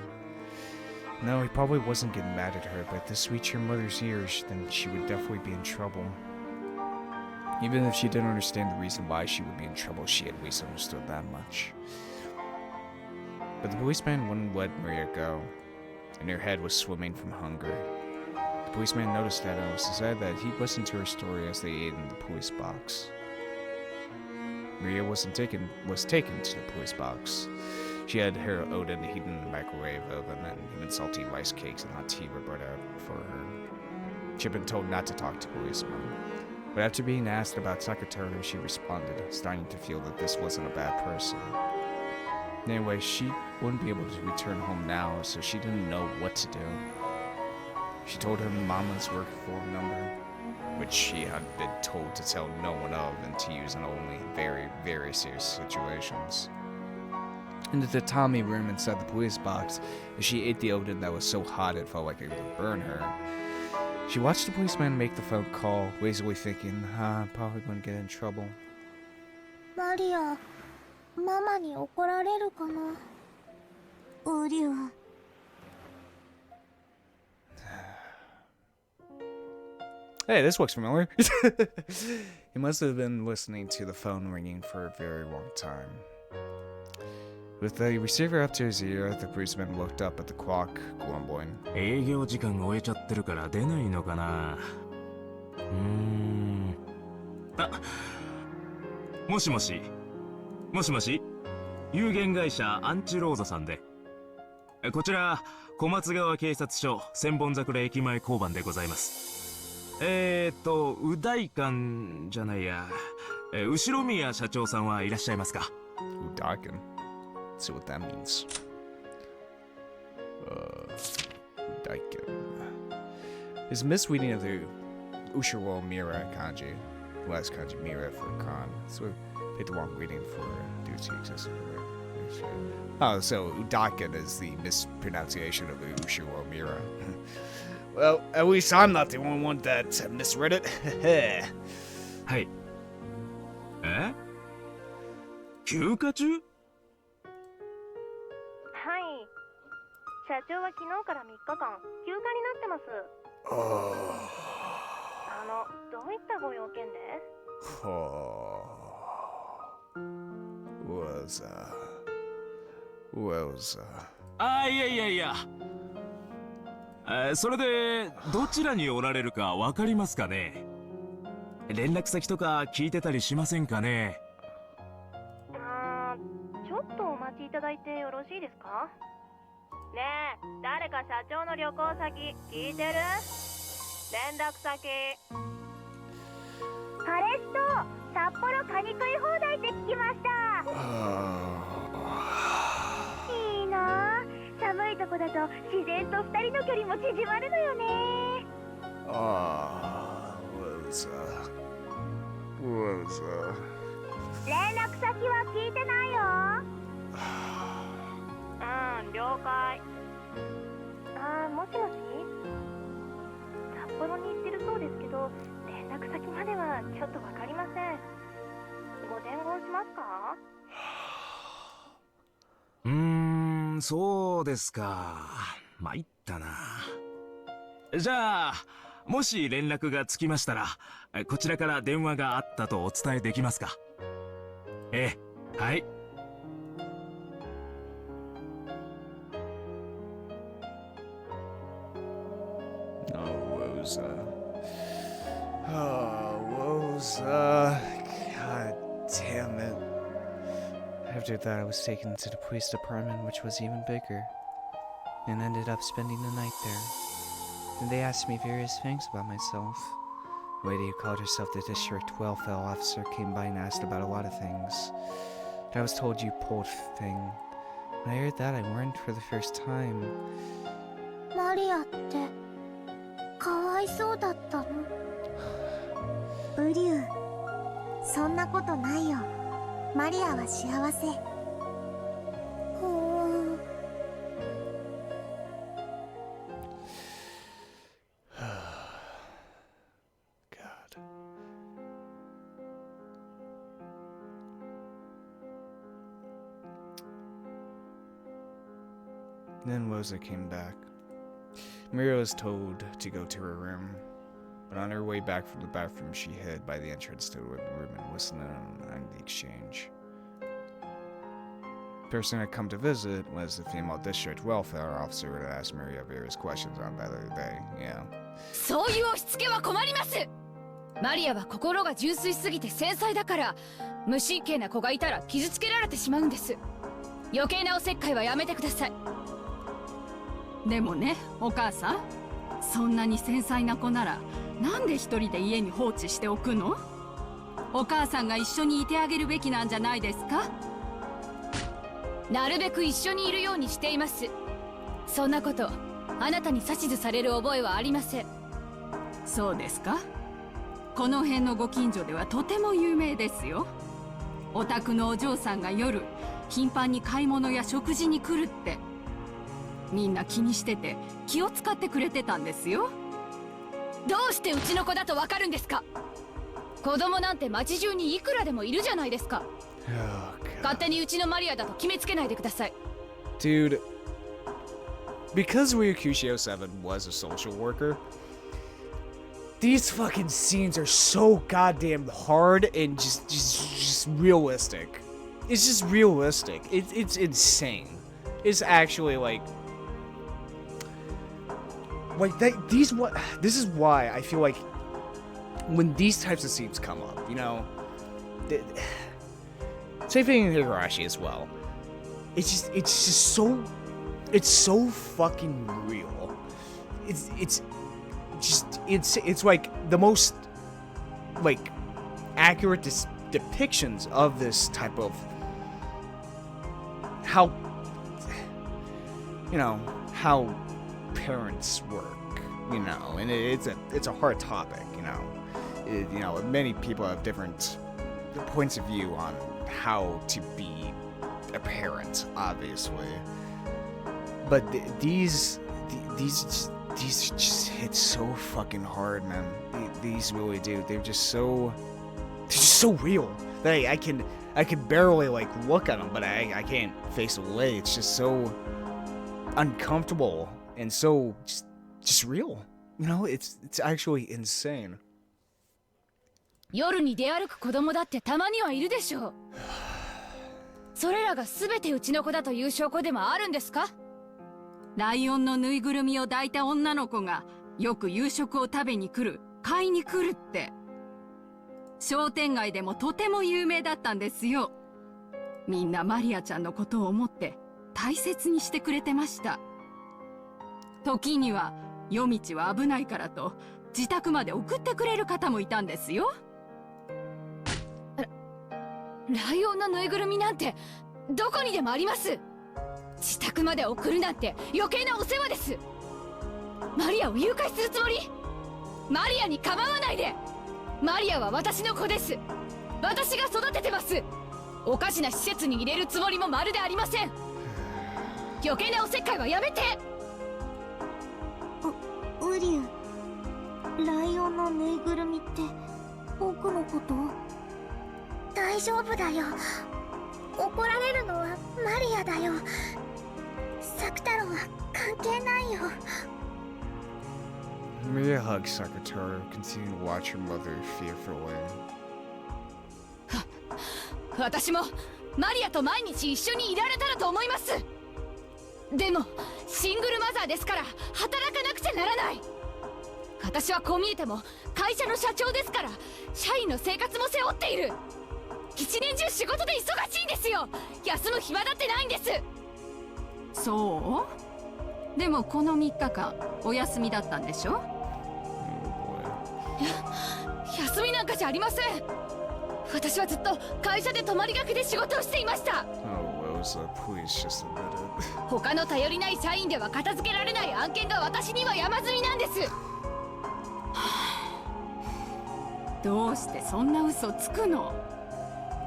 No, he probably wasn't getting mad at her, but if this reached her mother's ears, then she would definitely be in trouble. Even if she didn't understand the reason why she would be in trouble, she at least understood that much. But the policeman wouldn't let Maria go, and her head was swimming from hunger. The policeman noticed that and was said that he listened to her story as they ate in the police box. Maria was taken to the police box. She had her oden heated in the microwave oven, and even salty rice cakes and hot tea were brought out for her. She had been told not to talk to policemen, but after being asked about secretary, she responded, starting to feel that this wasn't a bad person. Anyway, she wouldn't be able to return home now, so she didn't know what to do. She told her mama's work phone number, which she had been told to tell no one of and to use in only very, very serious situations. Into the Tommy room inside the police box, as she ate the oden that was so hot it felt like it would burn her. She watched the policeman make the phone call, lazily thinking, I'm probably going to get in trouble. マリア、ママに怒られるかな。うりゅう。Hey, this looks familiar. He must have been listening to the phone ringing for a very long time. With the receiver up to his ear, the policeman looked up at the clock, grumbling. 営業時間が終えちゃってるから出ないのかな。もしもし。もしもし。有限会社アンチローザさんで。こちら小松川警察署千本桜駅前交番でございます。う大館じゃないや、後宮社長さんはいらっしゃいますか？ Udaken? Let's see what that means. Udaken. His misreading of the Ushiro Mira kanji, last kanji Mira for Khan, so we picked the wrong reading for due to excessive. Oh, so Udaken is the mispronunciation of the Ushiro Mira. Well, at least I'm not the only one that misread it. はい。休暇中？はい。社長は昨日から3日間休暇になってます。どういったご用件で？あ、いやいやいや。それでどちらにおられるかわかりますかね。連絡先とか聞いてたりしませんかね。ちょっとお待ちいただいてよろしいですか。ねえ、誰か社長の旅行先聞いてる？連絡先。彼氏と札幌カニ食い放題って聞きました。いいなあ。寒いとこだと自然と2人の距離も縮まるのよね。連絡先は聞いてないよ。了解。もしもし、札幌に行ってるそうですけど、連絡先まではちょっとわかりません。ご伝言しますか？そうですか。参ったな。じゃあ、もし連絡がつきましたら、こちらから電話があったとお伝えできますか？ええ、はい。God damn it. After that, I was taken to the police department, which was even bigger, and ended up spending the night there. And they asked me various things about myself. The lady who called herself the district welfare officer came by and asked about a lot of things. And I was told you pulled thing. When I heard that, I mourned for the first time. マリアってかわいそうだったの？ブリュー、そんなことないよ。マリアは幸せ。God. Then Rosa came back. Mira was told to go to her room, but on her way back from the bathroom, she hid by the entrance to the living room and listened in on the exchange. The person who had come to visit was the female district welfare officer who had asked Maria various questions on that other day. Yeah. そういう押し付けは困ります。マリアは心が純粋すぎて繊細だから、無神経な子がいたら傷つけられてしまうんです。余計なおせっかいはやめてください。でもね、お母さん、そんなに繊細な子ならなんで一人で家に放置しておくの？お母さんが一緒にいてあげるべきなんじゃないですか？なるべく一緒にいるようにしています。そんなことあなたに指図される覚えはありません。そうですか。この辺のご近所ではとても有名ですよ。お宅のお嬢さんが夜頻繁に買い物や食事に来るって、みんな気にしてて気を使ってくれてたんですよ。どうしてうちの子だとわかるんですか？子供なんて街中にいくらでもいるじゃないですか。勝手にうちのマリアだと決めつけないでください。Dude, because Ryukushio 7 was a social worker, these fucking scenes are so goddamn hard and just realistic. It's just realistic. It's insane. It's actually like that. This is why I feel like when these types of scenes come up, you know, same thing in Higurashi as well. It's so fucking real. It's like the most like accurate depictions of this type of how, you know, how parents work, you know, and it's a hard topic, you know. You know, many people have different points of view on how to be a parent, obviously, but these just hit so fucking hard, man. These really do. They're just so real that I can barely like look at them, but I can't face away. It's just so uncomfortable and so just real. You know, it's actually insane. 夜に出歩く子供だってたまにはいるでしょう。それらが全てうちの子だという証拠でもあるんですか？ライオンのぬいぐるみを抱いた女の子がよく夕食を食べに来る、買いに来るって。商店街でもとても有名だったんですよ。みんなマリアちゃんのことを思って大切にしてくれてました。時には夜道は危ないからと自宅まで送ってくれる方もいたんですよ。ライオンのぬいぐるみなんてどこにでもあります。自宅まで送るなんて余計なお世話です。マリアを誘拐するつもり？マリアに構わないで。マリアは私の子です。私が育ててます。おかしな施設に入れるつもりもまるでありません。余計なおせっかいはやめて。ウリュウ、ライオンのぬいぐるみって僕のこと？大丈夫だよ。怒られるのはマリアだよ。サク太郎は関係ないよ。Maria hugs Sakataro, continuing to watch her mother fearfully. 私もマリアと毎日一緒にいられたらと思います。でもシングルマザーですから働かなくちゃならない。私はこう見えても会社の社長ですから、社員の生活も背負っている。一年中仕事で忙しいんですよ。休む暇だってないんです。そう？でもこの3日間お休みだったんでしょ？休みなんかじゃありません。私はずっと会社で泊まりがけで仕事をしていました。他の頼りない社員では片付けられない案件が私には山積みなんです。どうしてそんな嘘つくの？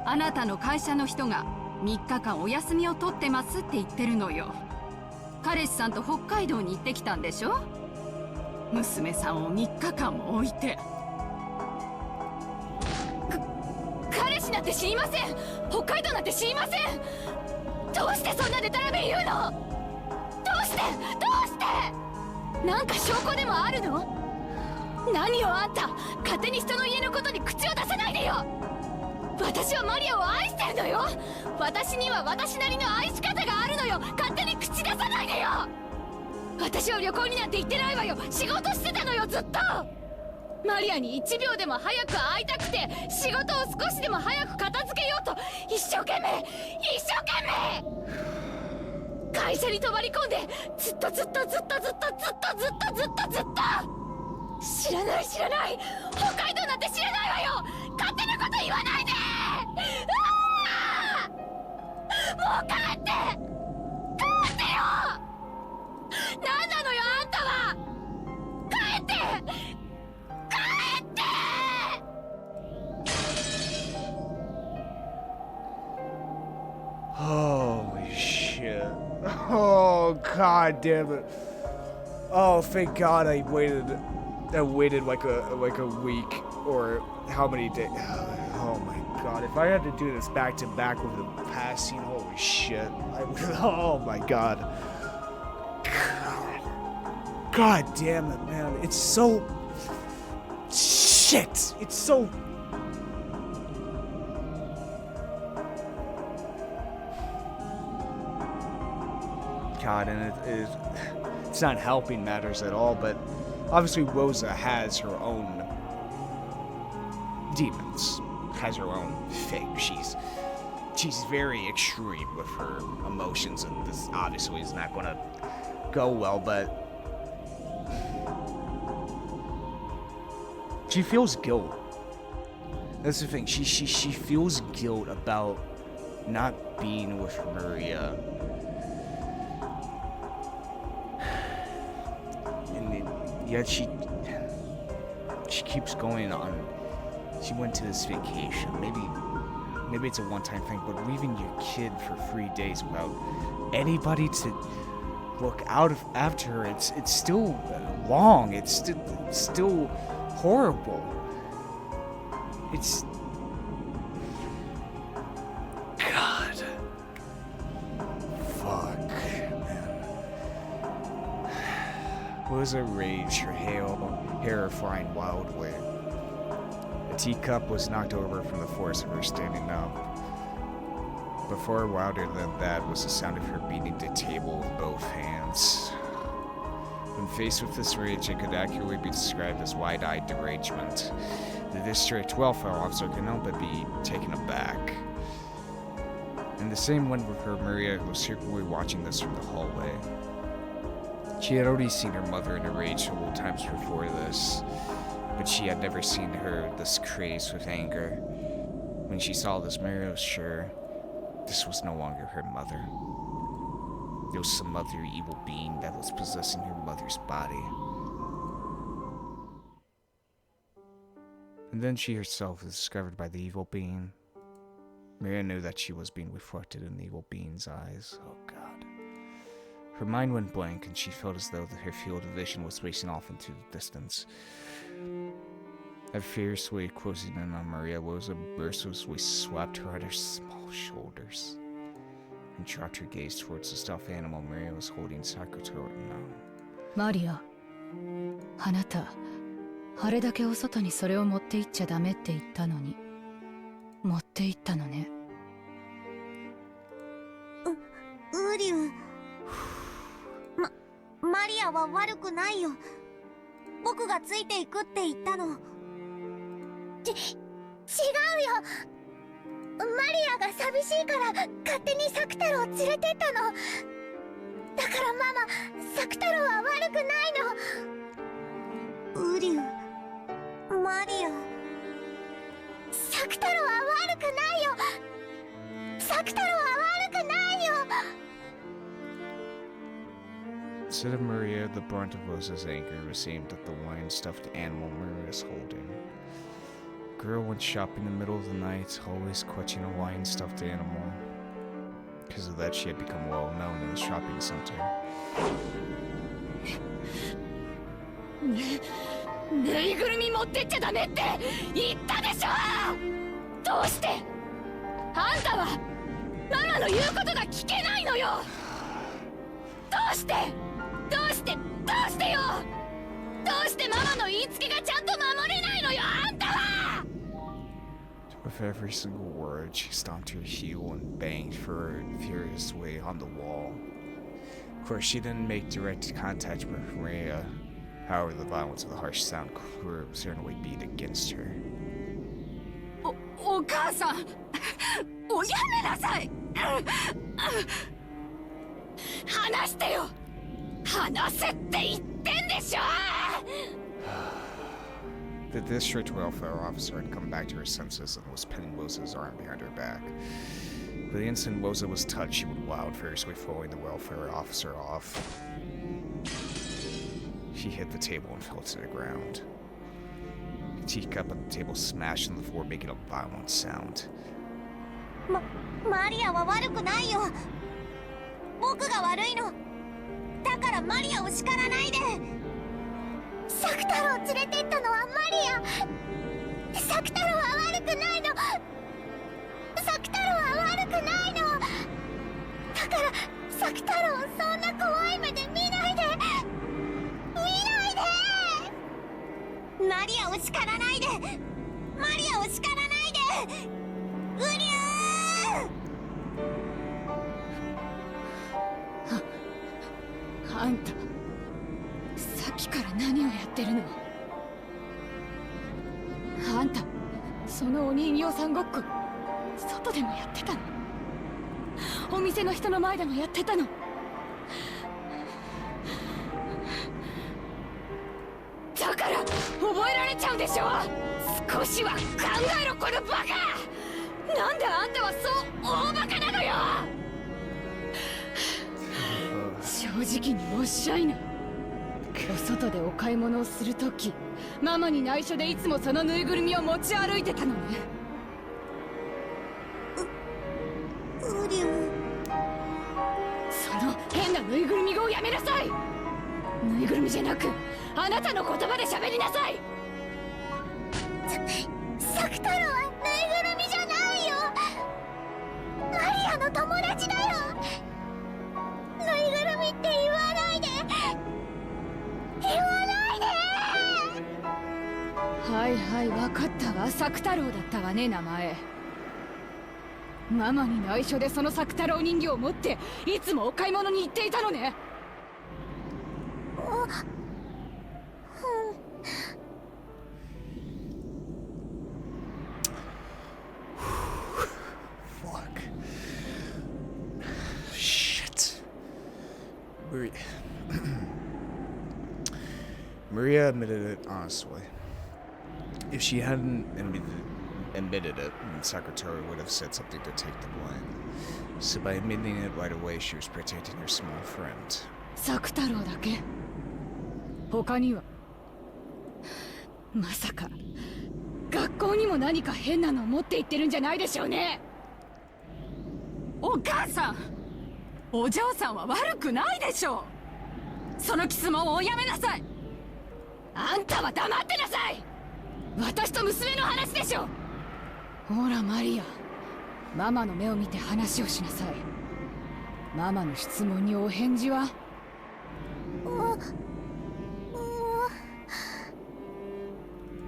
あなたの会社の人が3日間お休みを取ってますって言ってるのよ。彼氏さんと北海道に行ってきたんでしょ？娘さんを3日間も置いて。彼氏なんて知りません。北海道なんて知りません。どうしてそんなデタラメ言うの？どうしてなんか証拠でもあるの？何よあんた、勝手に人の家のことに口を出さないでよ。私はマリアを愛してるのよ。私には私なりの愛し方があるのよ。勝手に口出さないでよ。私は旅行になんて行ってないわよ。仕事してたのよ、ずっと。マリアに1秒でも早く会いたくて、仕事を少しでも早く片付けようと一生懸命会社に泊まり込んで、ずっと知らない北海道なんて知らないわよ。勝手なこと言わないで。もう帰ってよ。何なのよあんたは。帰って。Holy shit. Oh, god damn it. Oh, thank god I waited like a week or how many days. Oh my god, if I had to do this back to back with the past scene, holy shit. Oh my god. God damn it, man. It's so shit. It's so God, and it's not helping matters at all, but obviously Rosa has her own demons, has her own thing. She's very extreme with her emotions, and this obviously is not gonna go well, but she feels guilt. That's the thing, she feels guilt about not being with Maria. Yet she keeps going on. She went to this vacation. Maybe it's a one-time thing, but leaving your kid for 3 days without anybody to look after her, it's still long. It's still horrible. It's God. Fuck. Rosa raged, her hair flying wildly. A teacup was knocked over from the force of her standing up. But far wilder than that was the sound of her beating the table with both hands. When faced with this rage, it could accurately be described as wide-eyed derangement. The district welfare officer could help but be taken aback. And the same went with her Maria, who was secretly watching this from the hallway. She had already seen her mother in a rage several times before this, but she had never seen her this crazed with anger. When she saw this, Maria was sure this was no longer her mother. There was some other evil being that was possessing her mother's body. And then she herself was discovered by the evil being. Maria knew that she was being reflected in the evil being's eyes. Oh god. Her mind went blank and she felt as though her field of vision was racing off into the distance. At fiercely closing in on Maria, Rosa mercilessly slapped her at her small shoulders and dropped her gaze towards the stuffed animal Maria was holding sacrosanct now. マリア、あなた、あれだけお外にそれを持って行っちゃダメって言ったのに、持って行ったのね。ウリュウ。マリアは悪くないよ。僕がついていくって言ったの。違うよ。マリアが寂しいから勝手にサクタルを連れてったの。だからママ、サクタルは悪くないの。ウリュウ、マリア。サクタルは悪くないよ。サクタルは悪くないよ。Instead of Maria, the brunt of Rosa's anger was aimed at the wine-stuffed animal Maria was holding. The girl went shopping in the middle of the night, always clutching a wine-stuffed animal. Because of that, she had become well known in the shopping center. ぬいぐるみ持ってっちゃダメって言ったでしょ。どうしてあんたはママの言うことが聞けないのよ。どうしてよ。どうしてママの言いつけがちゃんと守れないのよ、あんたは。 With every single word, she stomped her heel and banged furiously on the wall. Of course, she didn't make direct contact with Maria. However, the violence of the harsh sound certainly beat against her. お母さん、おやめなさい。話してよ。話せって言ってんでしょ。The district welfare officer had come back to her senses and was pinning Rosa's arm behind her back. But the instant Rosa was touched, she would wild, furiously throwing the welfare officer off. She hit the table and fell to the ground. The teacup on the table smashed on the floor, making a violent sound. マリアは悪くないよ。僕が悪いの。だからマリアを叱らないで。サクタルを連れてったのはマリア。サクタルは悪くないの。サクタルは悪くないの。だからサクタルをそんな怖い目で見ないで。マリアを叱らないで。マリアを叱らないで。ウリュあんた、さっきから何をやってるの。あんた、そのお人形さんごっこ外でもやってたの。お店の人の前でもやってたの。だから覚えられちゃうでしょ。少しは考えろ、このバカ。なんであんたはそう大バカなのよ。正直におっしゃいな。お外でお買い物をするとき、ママに内緒でいつもそのぬいぐるみを持ち歩いてたのね。ウリュウ。その変なぬいぐるみ語をやめなさい。ぬいぐるみじゃなく、あなたの言葉で喋りなさい。サクタルはぬいぐるみじゃないよ。マリアの友達だよ。ぬいぐるみって言わないで。言わないで。はいはい、わかったわ。サク太郎だったわね、名前。ママに内緒でその作太郎人形を持っていつもお買い物に行っていたのね。Fuck. Shit. Maria admitted it honestly. If she hadn't admitted it, the secretary would have said something to take the blame. So by admitting it right away, she was protecting her small friend. 作太郎だけ？他には？まさか学校にも何か変なのを持って行ってるんじゃないでしょうね。お母さん、お嬢さんは悪くないでしょう。そのキスもおやめなさい。あんたは黙ってなさい。私と娘の話でしょ。ほらマリア、ママの目を見て話をしなさい。ママの質問にお返事は？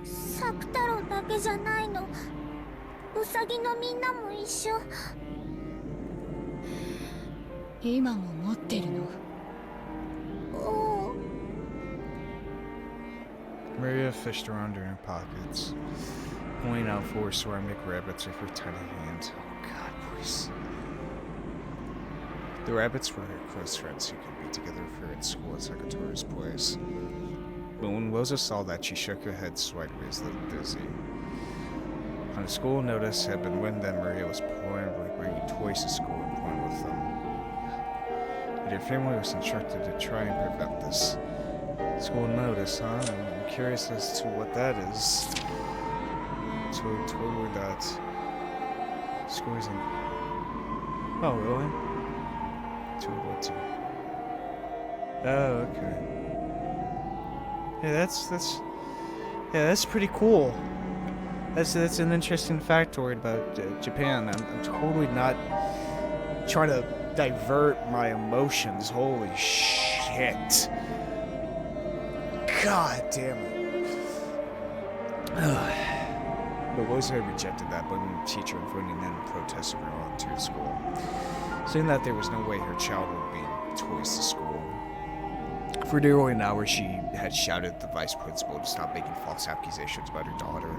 作太郎だけじゃないの。ウサギのみんなも一緒。今も持ってるの？Maria fished around in her pockets, pointing out four ceramic rabbits with her tiny hand. Oh god, please. The rabbits were her close friends who could be together with her at school at Secretary's place. But when Rosa saw that, she shook her head slightly as though dizzy. On a school notice had been written that Maria was bringing toys to school and playing with them. But her family was instructed to try and prevent this. School notice, huh? I'm curious as to what that is. Told her that school isn't. Oh, really? Told what to? Oh, okay. Yeah, that's pretty cool. That's an interesting factoid about Japan. I'm totally not trying to divert my emotions. Holy shit. God damn it. But Rosa rejected that, blaming the teacher and voting in protest of her volunteer school, saying that there was no way her child would bring toys to school. For nearly an hour, she had shouted at the vice principal to stop making false accusations about her daughter.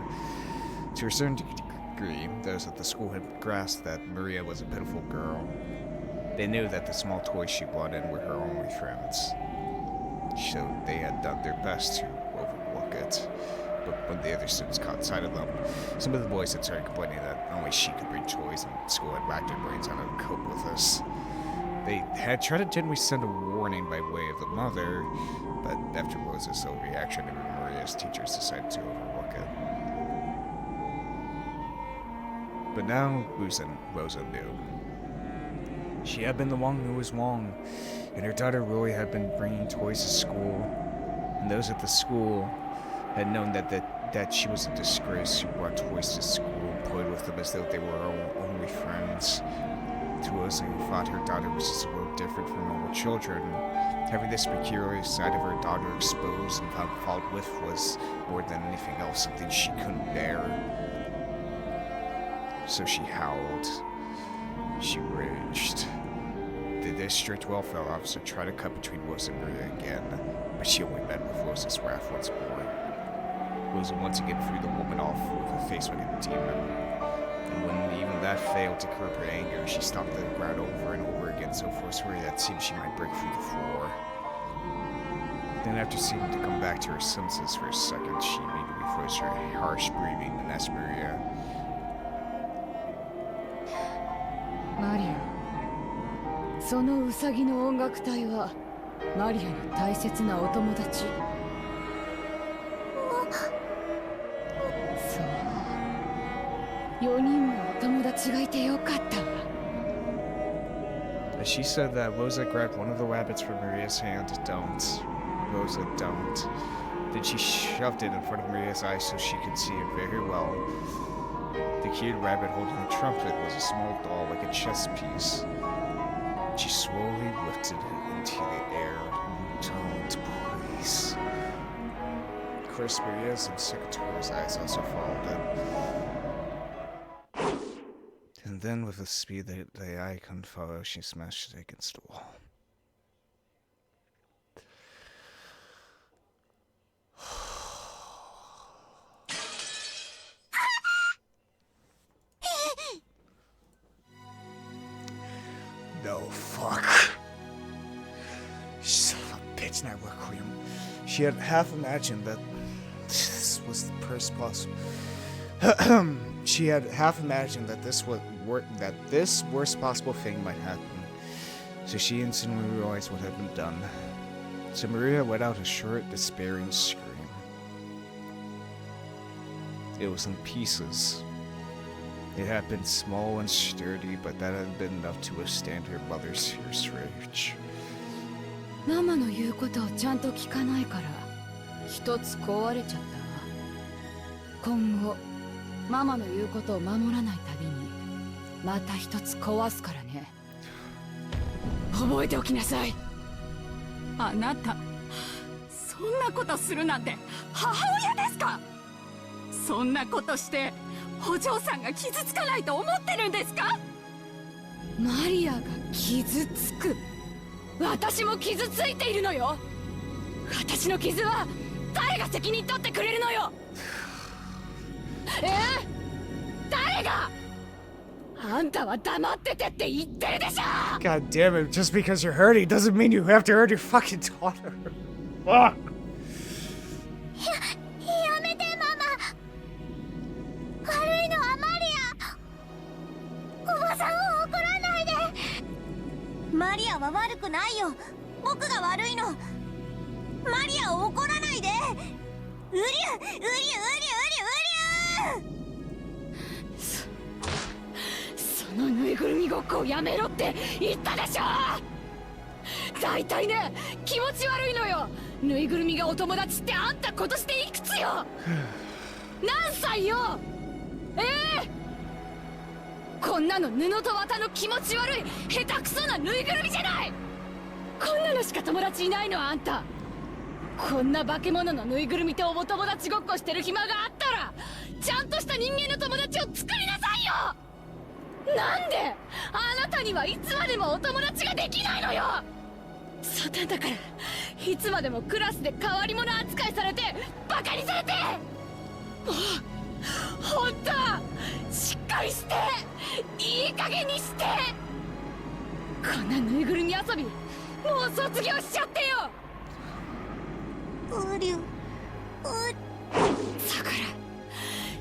To a certain degree, those at the school had grasped that Maria was a pitiful girl. They knew that the small toys she brought in were her only friends. So they had done their best to overlook it. But when the other students caught sight of them, some of the boys had started complaining that only she could bring toys and school had racked their brains on how to cope with this. They had tried to gently send a warning by way of the mother, but after Rosa's reaction, even Maria's teachers decided to overlook it. But now Rosa knew. She had been the one who was wrong, and her daughter really had been bringing toys to school, and those at the school had known that she was a disgrace who brought toys to school and played with them as though they were her only friends. To Rosa, who thought her daughter was just a little different from normal children, having this peculiar side of her daughter exposed and found fault with was, more than anything else, something she couldn't bear. So she howled. She raged. The district welfare officer tried to cut between Rosa and Maria again, but she only met with Rosa's wrath once more. Rosa once again threw the woman off with her face like a demon. And when even that failed to curb her anger, she stomped the ground over and over again so forcefully that it seemed she might break through the floor. Then after seeming to come back to her senses for a second, she immediately froze her harsh breathing and asked Maria, Maria, そのウサギの音楽隊はマリアの大切なお友達？そう、4人もお友達がいてよかったわ。As she said that, Rosa grabbed one of the rabbits from Maria's hand. Don't. Rosa, don't. Then she shoved it in front of Maria's eyes so she could see it very well. The kid rabbit holding a trumpet was a small doll like a chess piece. She slowly lifted it into the air. Don't, please. Of course, Maria's and Secretary's eyes also followed it. And And then, with a speed that the eye couldn't follow, she smashed it against the wall. No, fuck. Son of a bitch, not Requiem. She had half imagined that this was the worst possible. She had half imagined that this worst possible thing might happen. So she instantly realized what had been done. So Maria let out a short, despairing scream. It was in pieces. It had been small and sturdy, but that had been enough to withstand her mother's fierce rage. ママの言うことをちゃんと聞かないから一つ壊れちゃったわ。今後ママの言うことを守らないたびにまた一つ壊すからね。覚えておきなさい。あなたそんなことするなんて母親ですか？そんなことしてお嬢さんが傷つかないと思ってるんですか？マリアが傷つく。私も傷ついているのよ。私の傷は誰が責任取ってくれるのよ。誰が？あんたは黙っててって言ってるでしょ。 God damn it, just because you're hurting doesn't mean you have to hurt your fucking daughter. Fuck. やめてママ。悪いのはマリア。おばさんを怒らないで。マリアは悪くないよ。僕が悪いの。マリアを怒らないで。うりゅうりゅうりゅうりゅうりゅう。そのぬいぐるみごっこをやめろって言ったでしょ。大体ね、気持ち悪いのよ。ぬいぐるみがお友達ってあんた今年でいくつよ。何歳よ。こんなの布と綿の気持ち悪い下手くそなぬいぐるみじゃない。こんなのしか友達いないのはあんた。こんな化け物のぬいぐるみとお友達ごっこしてる暇があったらちゃんとした人間の友達を作りなさいよ。なんであなたにはいつまでもお友達ができないのよ。そうなんだからいつまでもクラスで変わり者扱いされてバカにされて。もうほんとしっかりしていい加減にして。こんなぬいぐるみ遊びもう卒業しちゃってよ。うりゅう。だから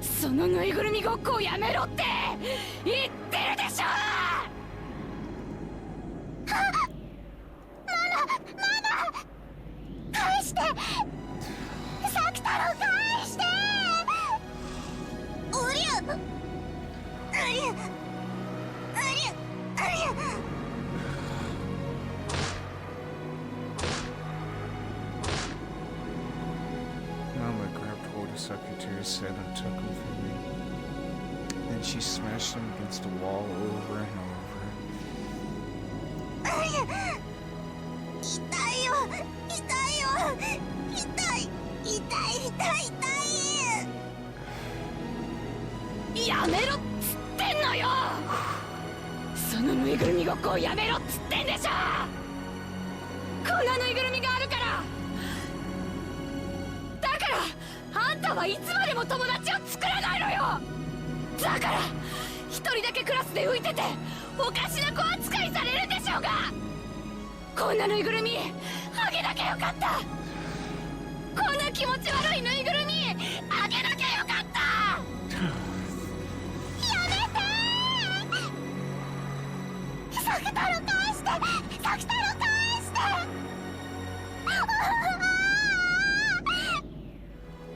そのぬいぐるみごっこをやめろって言ってるでしょ。ママ返して。サキ太郎返して。うりゅう。うりゅう。うりゅう。うりゅう。 Mama grabbed hold of Secretary's head and took him from me. Then she smashed him against the wall over and over. 痛いよ。痛いよ。痛い。痛い痛い痛い。やめろっつってんのよ。そのぬいぐるみごっこをやめろっつってんでしょ。こんなぬいぐるみがあるから。だからあんたはいつまでも友達を作らないのよ。だから一人だけクラスで浮いてておかしな子扱いされるんでしょうが。こんなぬいぐるみあげなきゃよかった。こんな気持ち悪いぬいぐるみあげなきゃよかった。サキ太郎返して。サキ太郎返して。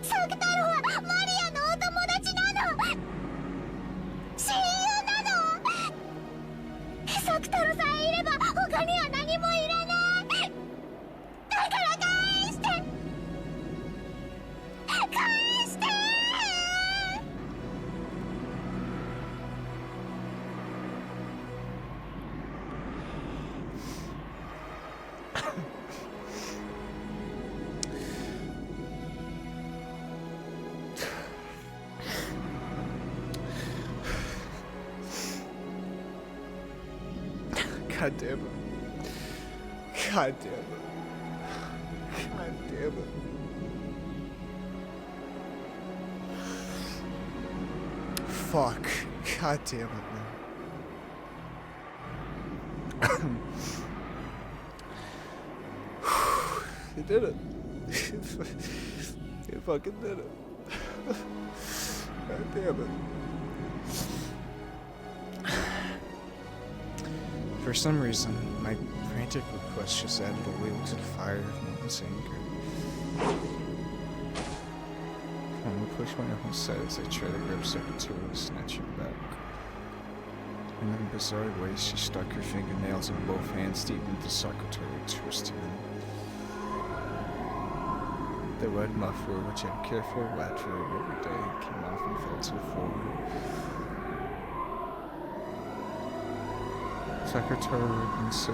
サキ太郎はマリアのお友達なの。親友なの。サキ太郎さえいれば他には何もいらない。だから返して。God damn it. God damn it. God damn it. Fuck. God damn it, man. You did it. You fucking did it. God damn it. For some reason, my frantic request just added oil to the fire of Mama's anger. I push my own side as I try to grab Secretary and snatch her back. In a bizarre way, she stuck her fingernails in both hands deep into Secretary, twisting them. The red muffler, which I'd carefully wrapped for her every day, came off and fell to the floor. Secretary had been so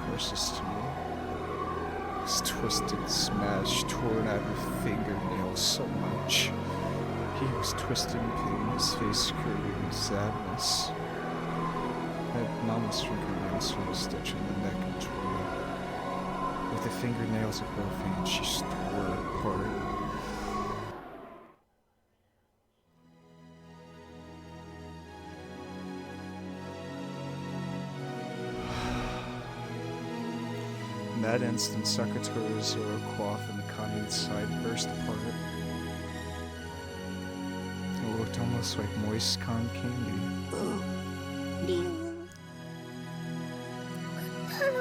precious to me. His twisted, smashed, torn out of fingernails so much. He was twisted in pain, his face curving in sadness. I had Mama's fingernails from a stitch in the neck and torn. With the fingernails of both hands, she tore apart. In that instant, Secretary's yellow cloth and the cotton inside burst apart. It looked almost like moist cotton candy. リン太郎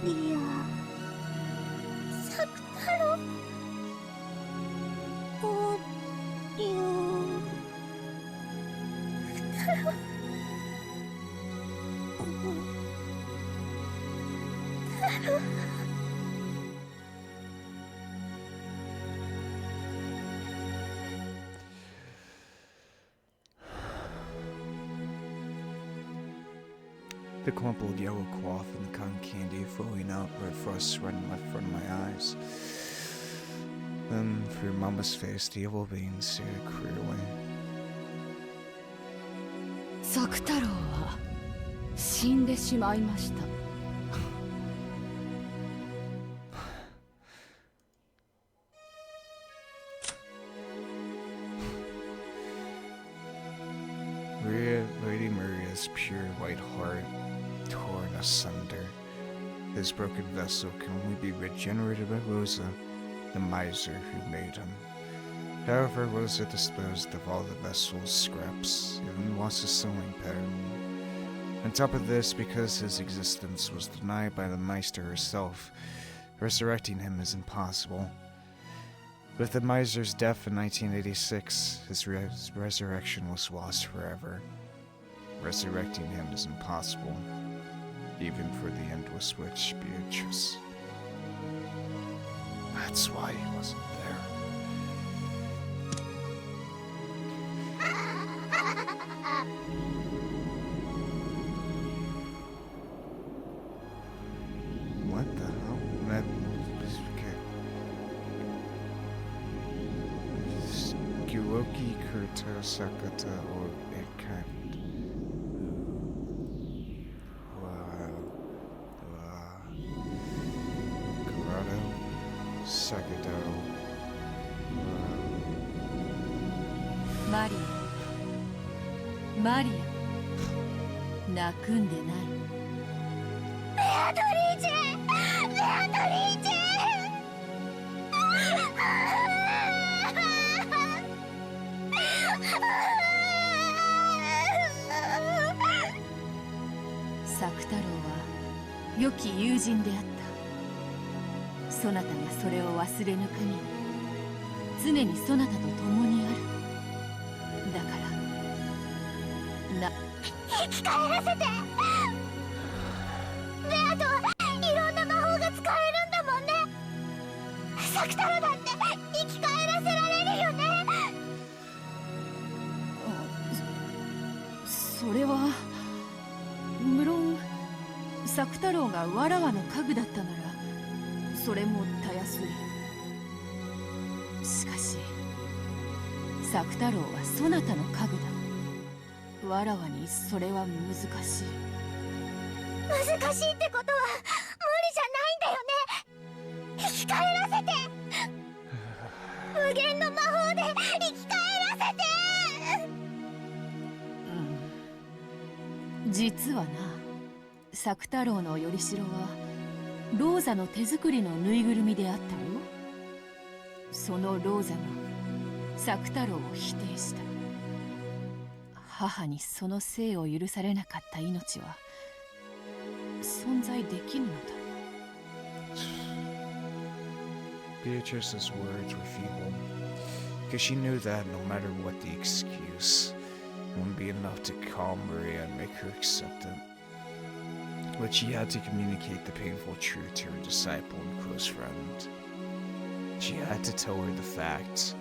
リアサク太郎おリン太郎 The crumpled yellow cloth and the cotton candy flowing out right first right in front of my eyes. Then, through Mama's face, the yellow veins stared clearly. 作太郎は死んでしまいました。 Lady Maria's pure white heart torn asunder. His broken vessel can only be regenerated by Rosa, the miser who made him. However, Rosa disposed of all the vessel's scraps, even lost his sewing pattern. On top of this, because his existence was denied by the Meister herself, resurrecting him is impossible. With the miser's death in 1986, his resurrection was lost forever. Resurrecting him is impossible, even for the endless witch Beatrice. That's why he wasn't there. What the hell? That is okay. Gyuoki Kurta Sakata or Ekan.マリア、泣くんでない。ベアトリーチェ、ベアトリーチェ。作太郎は良き友人であった。そなたがそれを忘れぬ限り、常にそなたと共にある。だから。 生き返らせて。ベアとはいろんな魔法が使えるんだもんね。サク太郎だって生き返らせられるよね。それは無論作太郎がわらわの家具だったならそれもたやすい。しかし作太郎はそなたの家具だ。わらわにそれは難しい。難しいってことは無理じゃないんだよね。生き返らせて、無限の魔法で生き返らせて。実はな、作太郎のよりしろはローザの手作りのぬいぐるみであったよ。そのローザが作太郎を否定した。母にその生を許されなかった命は存在できぬのだ。Beatrice's words were feeble, because she knew that no matter what the excuse, it wouldn't be enough to calm Maria and make her accept it. But she had to communicate the painful truth to her disciple and close friend. She had to tell her the fact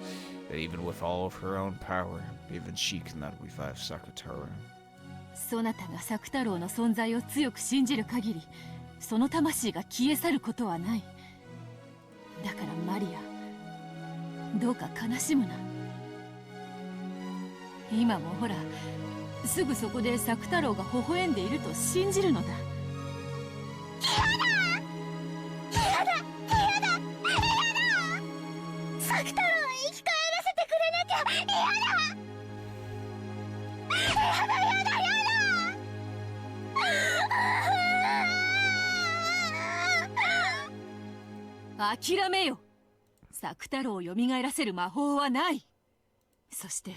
that even with all of her own power, even she could not revive Sakutaro. そなたが作太郎の存在を強く信じる限り、その魂が消え去ることはない。だからマリア、どうか悲しむな。今もほら、すぐそこで作太郎が微笑んでいると信じるのだ。嫌だ作太郎を生き返らせてくれなきゃ。諦めよ。作太郎を蘇らせる魔法はない。そして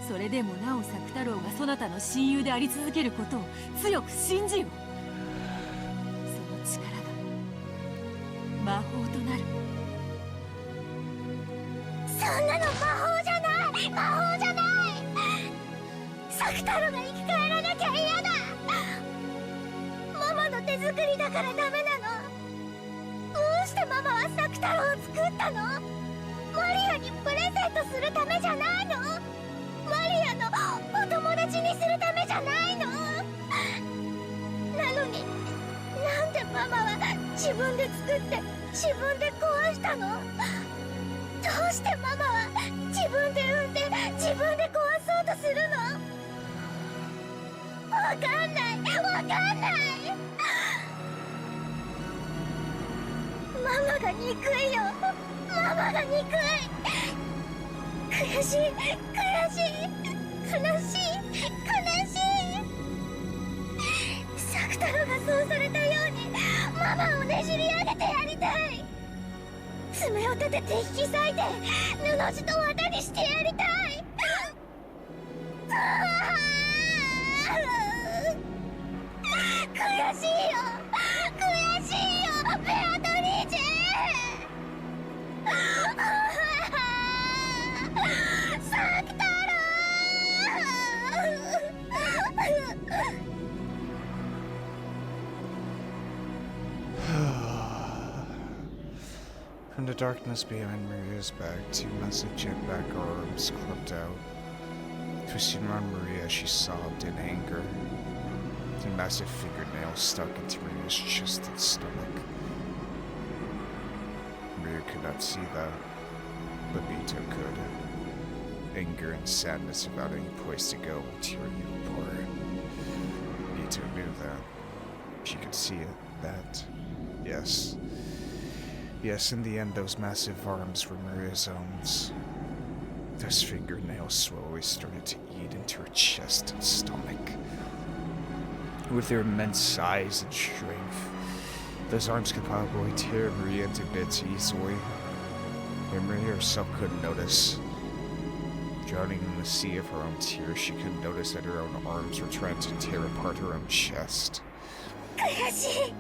それでもなお作太郎がそなたの親友であり続けることを強く信じよ。その力が魔法となる。そんなの魔法じゃない。作太郎が生き返らなきゃ嫌だ。ママの手作りだからダメなの。どうしてママは作太郎を作ったの？マリアにプレゼントするためじゃないの？マリアのお友達にするためじゃないの？なのになんでママは自分で作って自分で壊したの？どうしてママは自分で産んで自分で壊そうとするの？わかんない。ママが憎いよ。ママが憎い。悔しい。作太郎がそうされたようにママをねじり上げてやりたい。爪を立てて引き裂いて布地と綿にしてやりたい。悔しいよベアトリーチェ。作太郎。From the darkness behind Maria's back, two massive jetpack arms clubbed out. Twisting around Maria, she sobbed in anger. The massive fingernails stuck into Maria's chest and stomach. Maria could not see that, but Mito could. Anger and sadness without any place to go will tear you apart. Mito knew that. She could see it, that. Yes, in the end, those massive arms were Maria's own. Those fingernails slowly started to eat into her chest and stomach. With their immense size and strength, those arms could probably tear Maria into bits easily. And Maria herself couldn't notice. Drowning in the sea of her own tears, she couldn't notice that her own arms were trying to tear apart her own chest. 悔しい。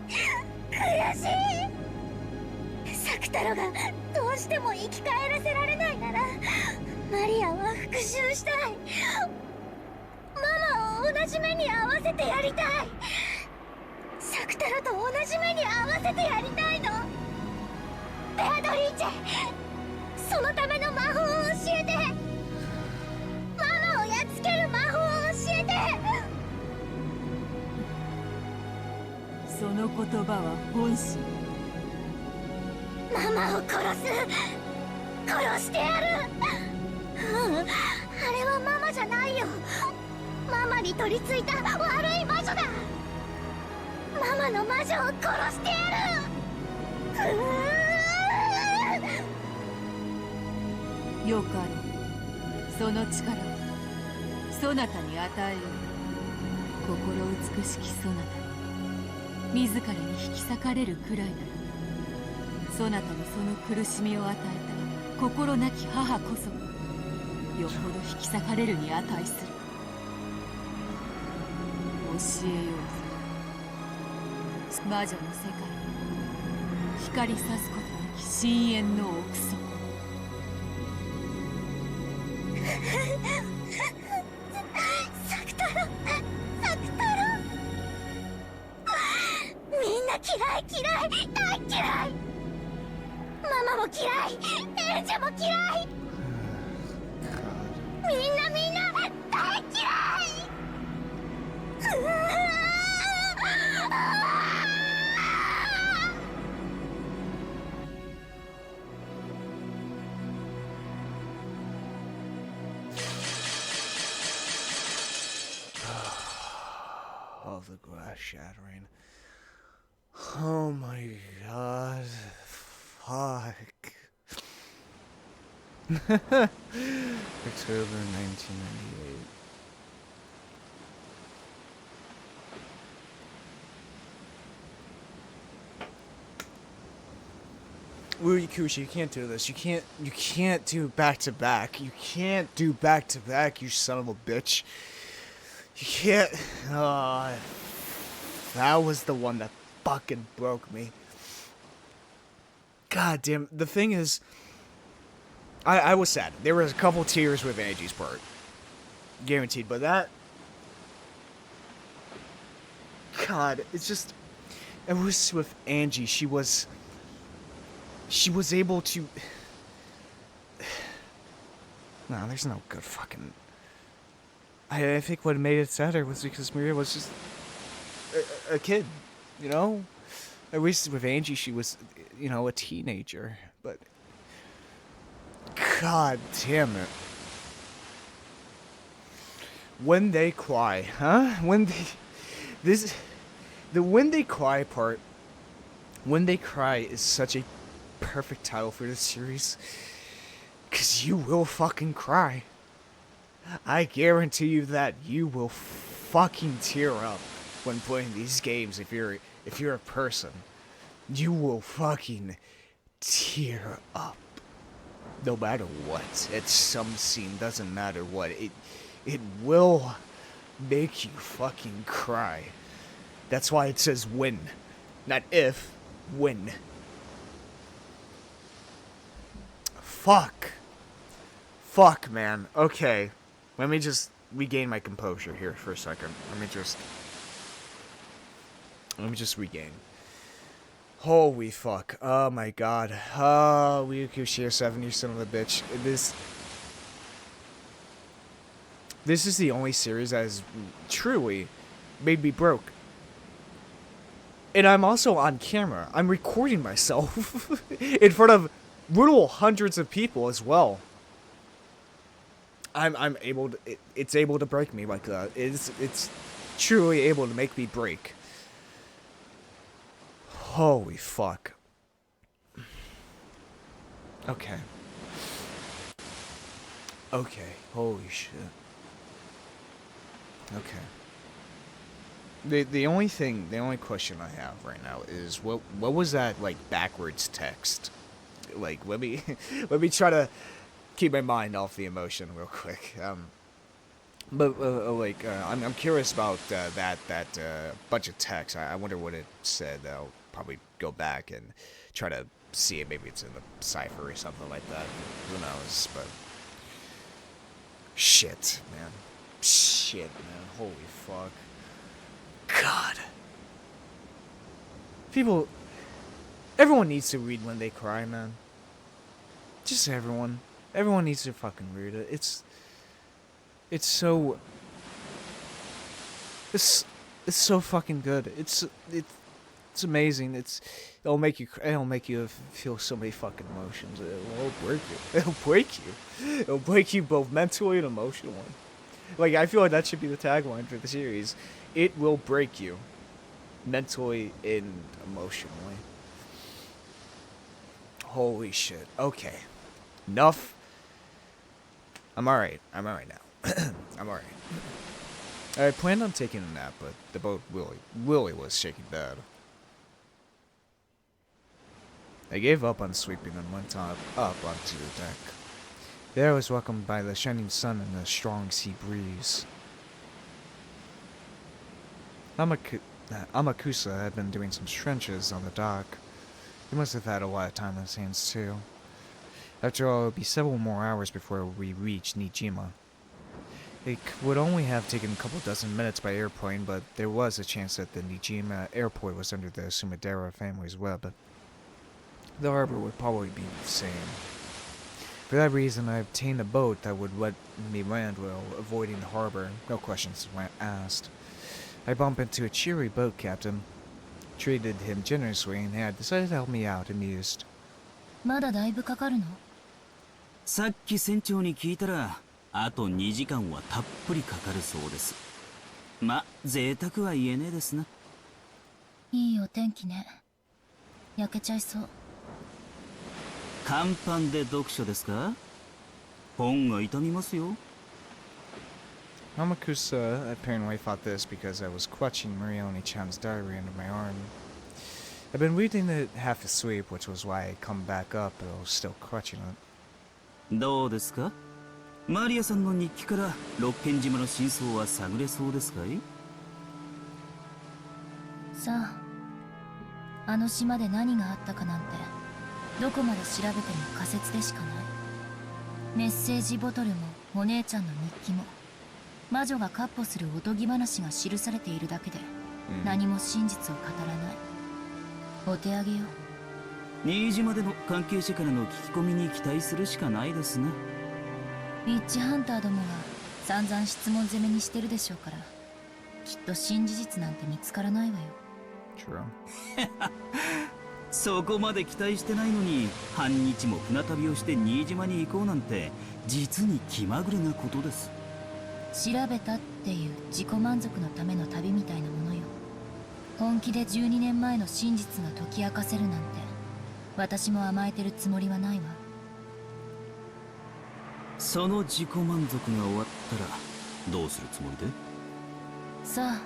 作太郎がどうしても生き返らせられないなら、マリアは復讐したい。ママを同じ目に合わせてやりたい。作太郎と同じ目に合わせてやりたいの。ベアドリーチェ、そのための魔法を教えて。ママをやっつける魔法を教えて。その言葉は本心。ママを殺してやる。あれはママじゃないよ。ママに取り付いた悪い魔女だ。ママの魔女を殺してやる。よかろう。その力をそなたに与えよう。心美しきそなたに自らに引き裂かれるくらいなら、そなたにその苦しみを与えた心なき母こそよほど引き裂かれるに値する。教えようぞ、魔女の世界に光さすことなき深淵の奥底。サク太郎、サク太郎、みんな嫌い嫌い大嫌い。ママも嫌い、エンジェも嫌い。みんな大嫌い。Of the glass shattering. Oh my god. Fuck. October 1998. Kushi, you can't do this. You can't do back to back. You can't do back to back, you son of a bitch. You can't. That was the one that fucking broke me. God damn. The thing is, I was sad. There was a couple tears with Ange's part. Guaranteed. But that. God, it's just. It was with Ange. She was able to. No, there's no good fucking. I think what made it sadder was because Maria was just a kid, you know? At least with Ange, she was, you know, a teenager. But god damn it. When they cry, huh? When they cry part. When they cry is such a perfect title for this series. 'Cause you will fucking cry. I guarantee you that you will fucking tear up when playing these games if you're a person. You will fucking tear up. No matter what. At some scene, doesn't matter what. It will make you fucking cry. That's why it says when. Not if, when. Fuck. Fuck, man. Okay. Let me just regain my composure here for a second. Let me just regain. Holy fuck. Oh my god. Oh, Ryukyushia 7, you son of a bitch. This is the only series that has truly made me broke. And I'm also on camera. I'm recording myself in front of literal hundreds of people as well. I'm able to, it's able to break me like that. It's truly able to make me break. Holy fuck. Okay. Okay. Holy shit. Okay. The only question I have right now is what was that like backwards text? Like let me try to keep my mind off the emotion real quick. I'm curious about that bunch of text. I wonder what it said. I'll probably go back and try to see it. Maybe it's in the cipher or something like that. Who knows? But shit, man. Holy fuck. God. Everyone needs to read When They Cry, man. Just everyone. Everyone needs to fucking read it. It's so fucking good. It's amazing. It'll make you feel so many fucking emotions. It'll break you. It'll break you both mentally and emotionally. Like, I feel like that should be the tagline for the series. It will break you. Mentally and emotionally. Holy shit. Okay. Enough. I'm alright. I'm alright now. I'm alright. I planned on taking a nap, but the boat Willie was shaking bad. I gave up on sleeping and went up onto the deck. There I was welcomed by the shining sun and the strong sea breeze. Amakusa had been doing some trenches on the dock. He must have had a lot of time on his hands too. After all, it would be several more hours before we reached Nijima. It would only have taken a couple dozen minutes by airplane, but there was a chance that the Nijima airport was under the Sumadera family's web. The harbor would probably be the same. For that reason, I obtained a boat that would let me land while avoiding the harbor, no questions asked. I bumped into a cheery boat captain, treated him generously, and had decided to help me out, amused. まだだいぶかかるの？さっき船長に聞いたら、あと2時間はたっぷりかかるそうです。ま、贅沢は言えねえですな。いいお天気ね。焼けちゃいそう。甲板で読書ですか？本が痛みますよ。Amakusa apparently thought this because I was clutching Marione-chan's diary under my arm. I'd been reading it half asleep, which was why I come back up, but I was still clutching it. どうですか？マリアさんの日記から六軒島の真相は探れそうですかい？さあ、あの島で何があったかなんてどこまで調べても仮説でしかない。メッセージボトルもお姉ちゃんの日記も魔女が闊歩するおとぎ話が記されているだけで、何も真実を語らない。お手上げよ。新島での関係者からの聞き込みに期待するしかないですね。ウィッチハンターどもが散々質問攻めにしてるでしょうから、きっと真事実なんて見つからないわよ。True. そこまで期待してないのに半日も船旅をして新島に行こうなんて実に気まぐれなことです。調べたっていう自己満足のための旅みたいなものよ。本気で12年前の真実が解き明かせるなんて私も甘えてるつもりはないわ。その自己満足が終わったらどうするつもりで？さあ、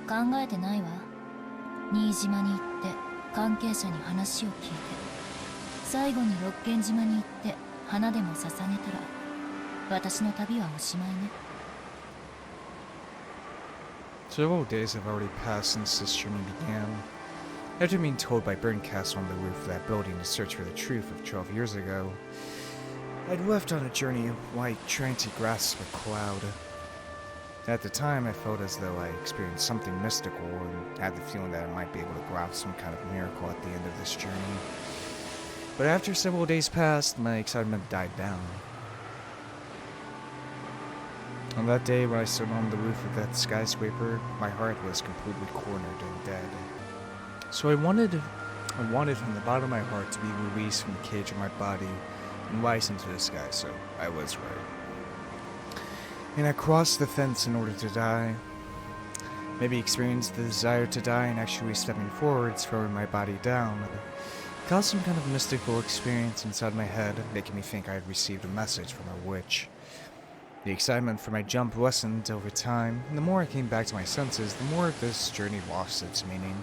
考えてないわ。新島に行って関係者に話を聞いて、最後に六軒島に行って花でも捧げたら私の旅はおしまいね。Several days have already passed since this journey began. After being told by Burncast on the roof of that building to search for the truth of 12 years ago, I'd left on a journey like trying to grasp a cloud. At the time, I felt as though I experienced something mystical and had the feeling that I might be able to grasp some kind of miracle at the end of this journey. But after several days passed, my excitement died down. On that day when I stood on the roof of that skyscraper, my heart was completely cornered and dead. So I wanted from the bottom of my heart to be released from the cage of my body and rise into the sky, so I was right. And I crossed the fence in order to die. Maybe experience the desire to die and actually stepping forwards, throwing my body down. It caused some kind of mystical experience inside my head, making me think I had received a message from a witch. The excitement for my jump lessened over time, and the more I came back to my senses, the more this journey lost its meaning.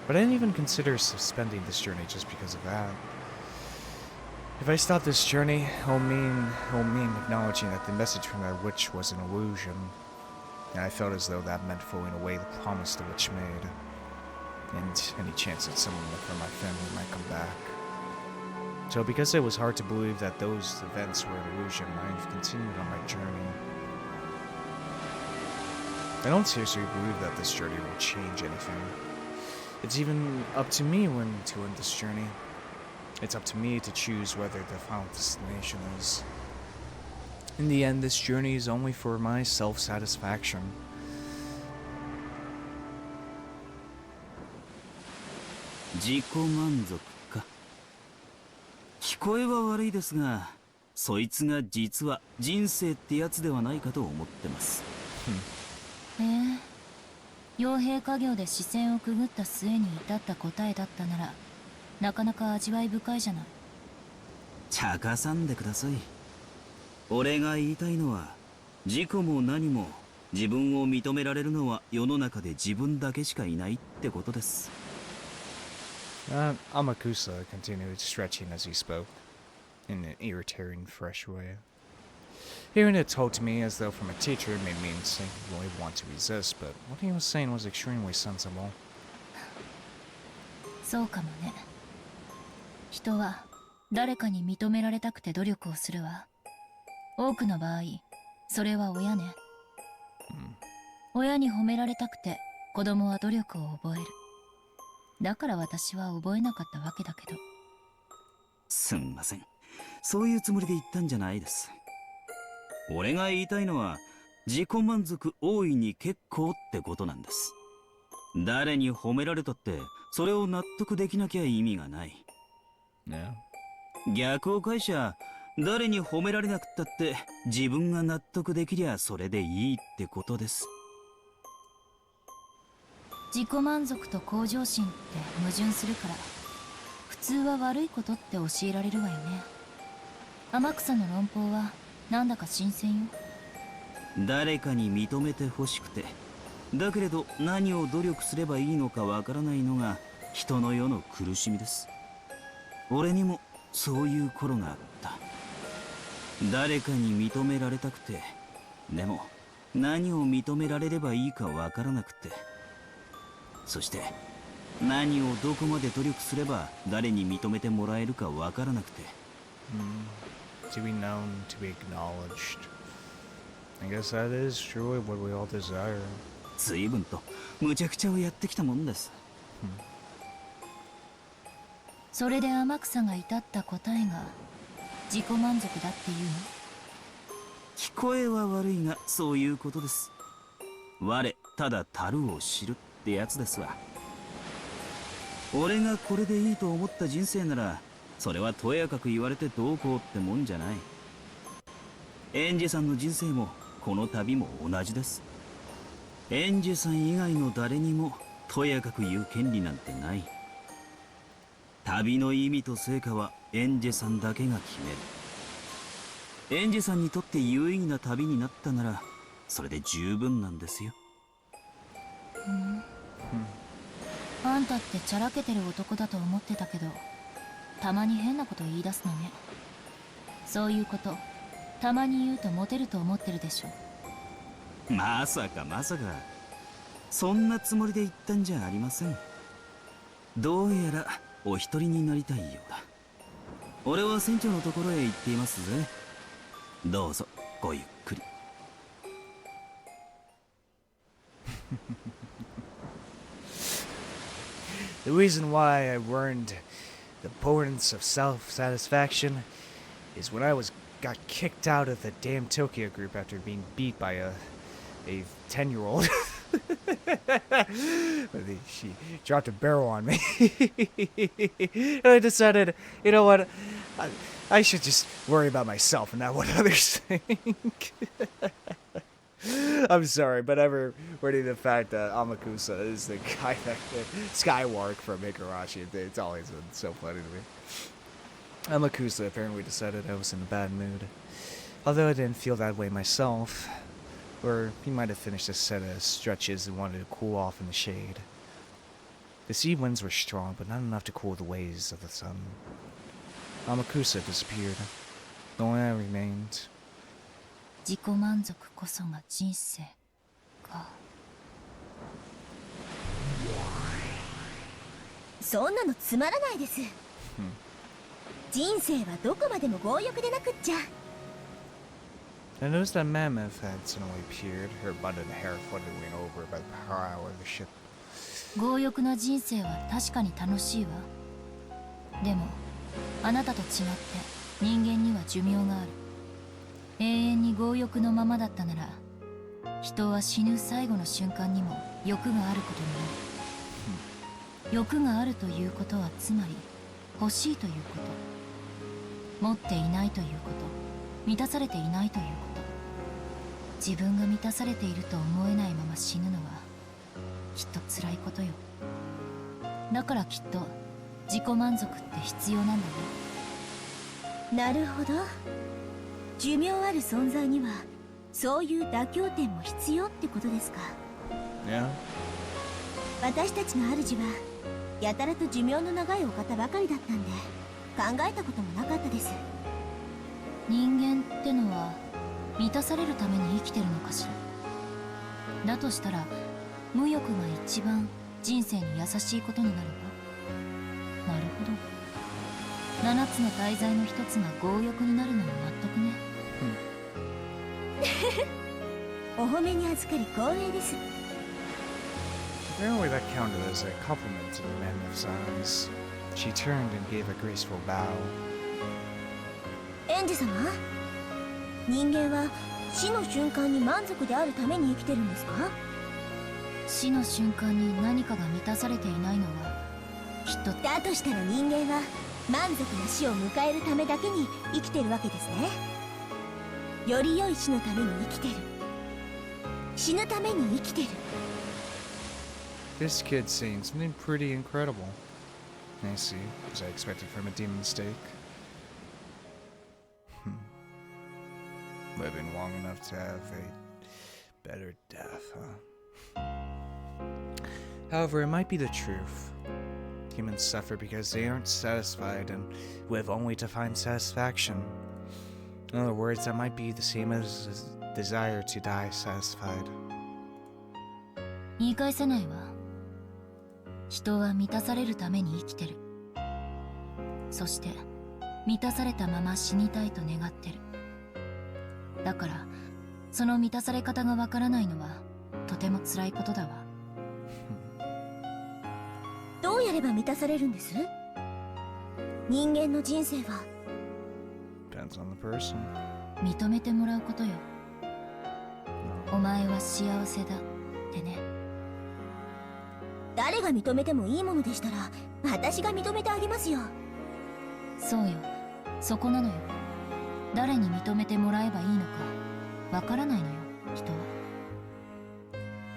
But I didn't even consider suspending this journey just because of that. If I stop this journey, it'll mean acknowledging that the message from that witch was an illusion, and I felt as though that meant throwing away the promise the witch made, and any chance that someone from my family might come back. So because it was hard to believe that those events were an illusion, I've continued on my journey. I don't seriously believe that this journey will change anything. It's even up to me when to end this journey. It's up to me to choose whether the final destination is. In the end, this journey is only for my self-satisfaction. 自己満足か。聞こえは悪いですが、そいつが実は人生ってやつではないかと思ってます。傭兵家業で視線をくぐった末に至った答えだったなら、なかなか味わい深いじゃない。茶化さんでください。俺が言いたいのは、自己も何も自分を認められるのは世の中で自分だけしかいないってことです。Amakusa continued stretching as he spoke, in an irritating, fresh way. Hearing it told to me as though from a teacher made me instinctively want to resist, but what he was saying was extremely sensible. そうかもね。人は誰かに認められたくて努力をするわ。多くの場合、それは親ね。親に褒められたくて子供は努力を覚える。だから私は覚えなかったわけだけど。すんません。そういうつもりで言ったんじゃないです。俺が言いたいのは、自己満足大いに結構ってことなんです。誰に褒められたって、それを納得できなきゃ意味がない。Yeah. 逆を返しゃ、誰に褒められなくったって自分が納得できりゃそれでいいってことです。自己満足と向上心って矛盾するから、普通は悪いことって教えられるわよね。天草の論法はなんだか新鮮よ。誰かに認めてほしくて、だけれど何を努力すればいいのかわからないのが人の世の苦しみです。俺にもそういう頃があった。誰かに認められたくて、でも何を認められればいいかわからなくて、そして何をどこまで努力すれば誰に認めてもらえるかわからなくて。To be known, to be acknowledged. I guess that is truly what we all desire. 随分と無茶苦茶をやってきたもんです。それで天草が至った答えが自己満足だっていうの？聞こえは悪いがそういうことです。我ただ足るを知るってやつですわ。俺がこれでいいと思った人生なら、それはとやかく言われてどうこうってもんじゃない。エンジェさんの人生もこの旅も同じです。エンジェさん以外の誰にもとやかく言う権利なんてない。旅の意味と成果はエンジェさんだけが決める。エンジェさんにとって有意義な旅になったなら、それで十分なんですよ。あんたってちゃらけてる男だと思ってたけど、たまに変なこと言い出すのね。そういうことたまに言うとモテると思ってるでしょ。まさかまさか、そんなつもりで言ったんじゃありません。どうやらお一人になりたいようだ。俺は船長のところへ行っていますぜ。どうぞごゆっくり。The reason why I learned the importance of self-satisfaction is when I got kicked out of the damn Tokyo group after being beat by a 10-year-old. She dropped a barrel on me. And I decided, you know what, I should just worry about myself and not what others think. I'm sorry, but ever reading the fact that Amakusa is the guy that Skywalk from Higurashi, it's always been so funny to me. Amakusa apparently decided I was in a bad mood, although I didn't feel that way myself. Or he might have finished a set of stretches and wanted to cool off in the shade. The sea winds were strong, but not enough to cool the waves of the sun. Amakusa disappeared. Only I remained. 自己満足こそが人生か。そんなのつまらないです。人生はどこまでも強欲でなくっちゃ。I noticed that Mammoth had suddenly appeared, her abundant hair fluttering over by the prow of the ship. 強欲な人生は確かに楽しいわ。でもあなたと違って人間には寿命がある。永遠に強欲のままだったなら、人は死ぬ最後の瞬間にも欲があることになる。欲があるということはつまり欲しいというこ持っていないということ、満たされていないということ。自分が満たされていると思えないまま死ぬのはきっと辛いことよ。だからきっと自己満足って必要なんだよ。なるほど。寿命ある存在にはそういう妥協点も必要ってことですか。Yeah. 私たちの主はやたらと寿命の長いお方ばかりだったんで考えたこともなかったです。人間ってのは満たされるために生きてるのかしら。だとしたら無欲が一番人生に優しいことになるわ。なるほど。7つの大罪の一つが強欲になるのも納得ね。お褒めに預かり光栄です。 Apparently that counted as a compliment to the man of silence. She turned and gave a graceful bow. エンジェ様、人間は死の瞬間に満足であるために生きてるんですか？死の瞬間に何かが満たされていないのはきっと。だとしたら人間は満足な死を迎えるためだけに生きてるわけですね。より良い死のために生きてる。死ぬために生きてる。 This kid's saying something pretty incredible. I see, as I expected from a demon steak. Living long enough to have a better death, huh? However, it might be the truth. Humans suffer because they aren't satisfied and live only to find satisfaction. In other words, that might be the same as a desire to die satisfied. 言い返せないわ。人は満たされるために生きてる。そして満たされたまま死にたいと願ってる。だからその満たされ方がわからないのはとても辛いことだわ。どうやれば満たされるんです？人間の人生は Depends on the person. 認めてもらうことよ。お前は幸せだってね。誰が認めてもいいものでしたら私が認めてあげますよ。そうよ、そこなのよ。誰に認めてもらえばいいのかわからないのよ、人は。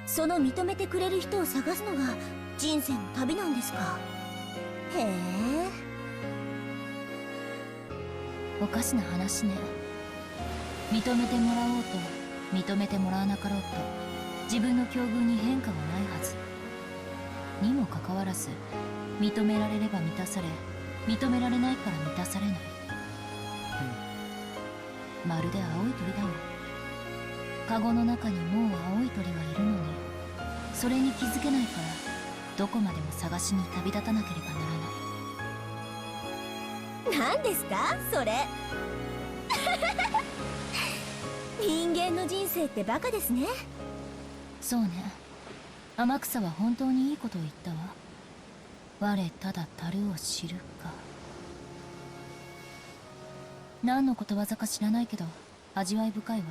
その認めてくれる人を探すのが人生の旅なんですか。へえ。おかしな話ね。認めてもらおうと認めてもらわなかろうと自分の境遇に変化はないはず。にもかかわらず認められれば満たされ、認められないから満たされない。まるで青い鳥だわ。カゴの中にもう青い鳥がいるのに、それに気づけないからどこまでも探しに旅立たなければならない。何ですかそれ。人間の人生ってバカですね。そうね。天草は本当にいいことを言ったわ。我ただ樽を知るか。何のことわざか知らないけど味わい深いわ。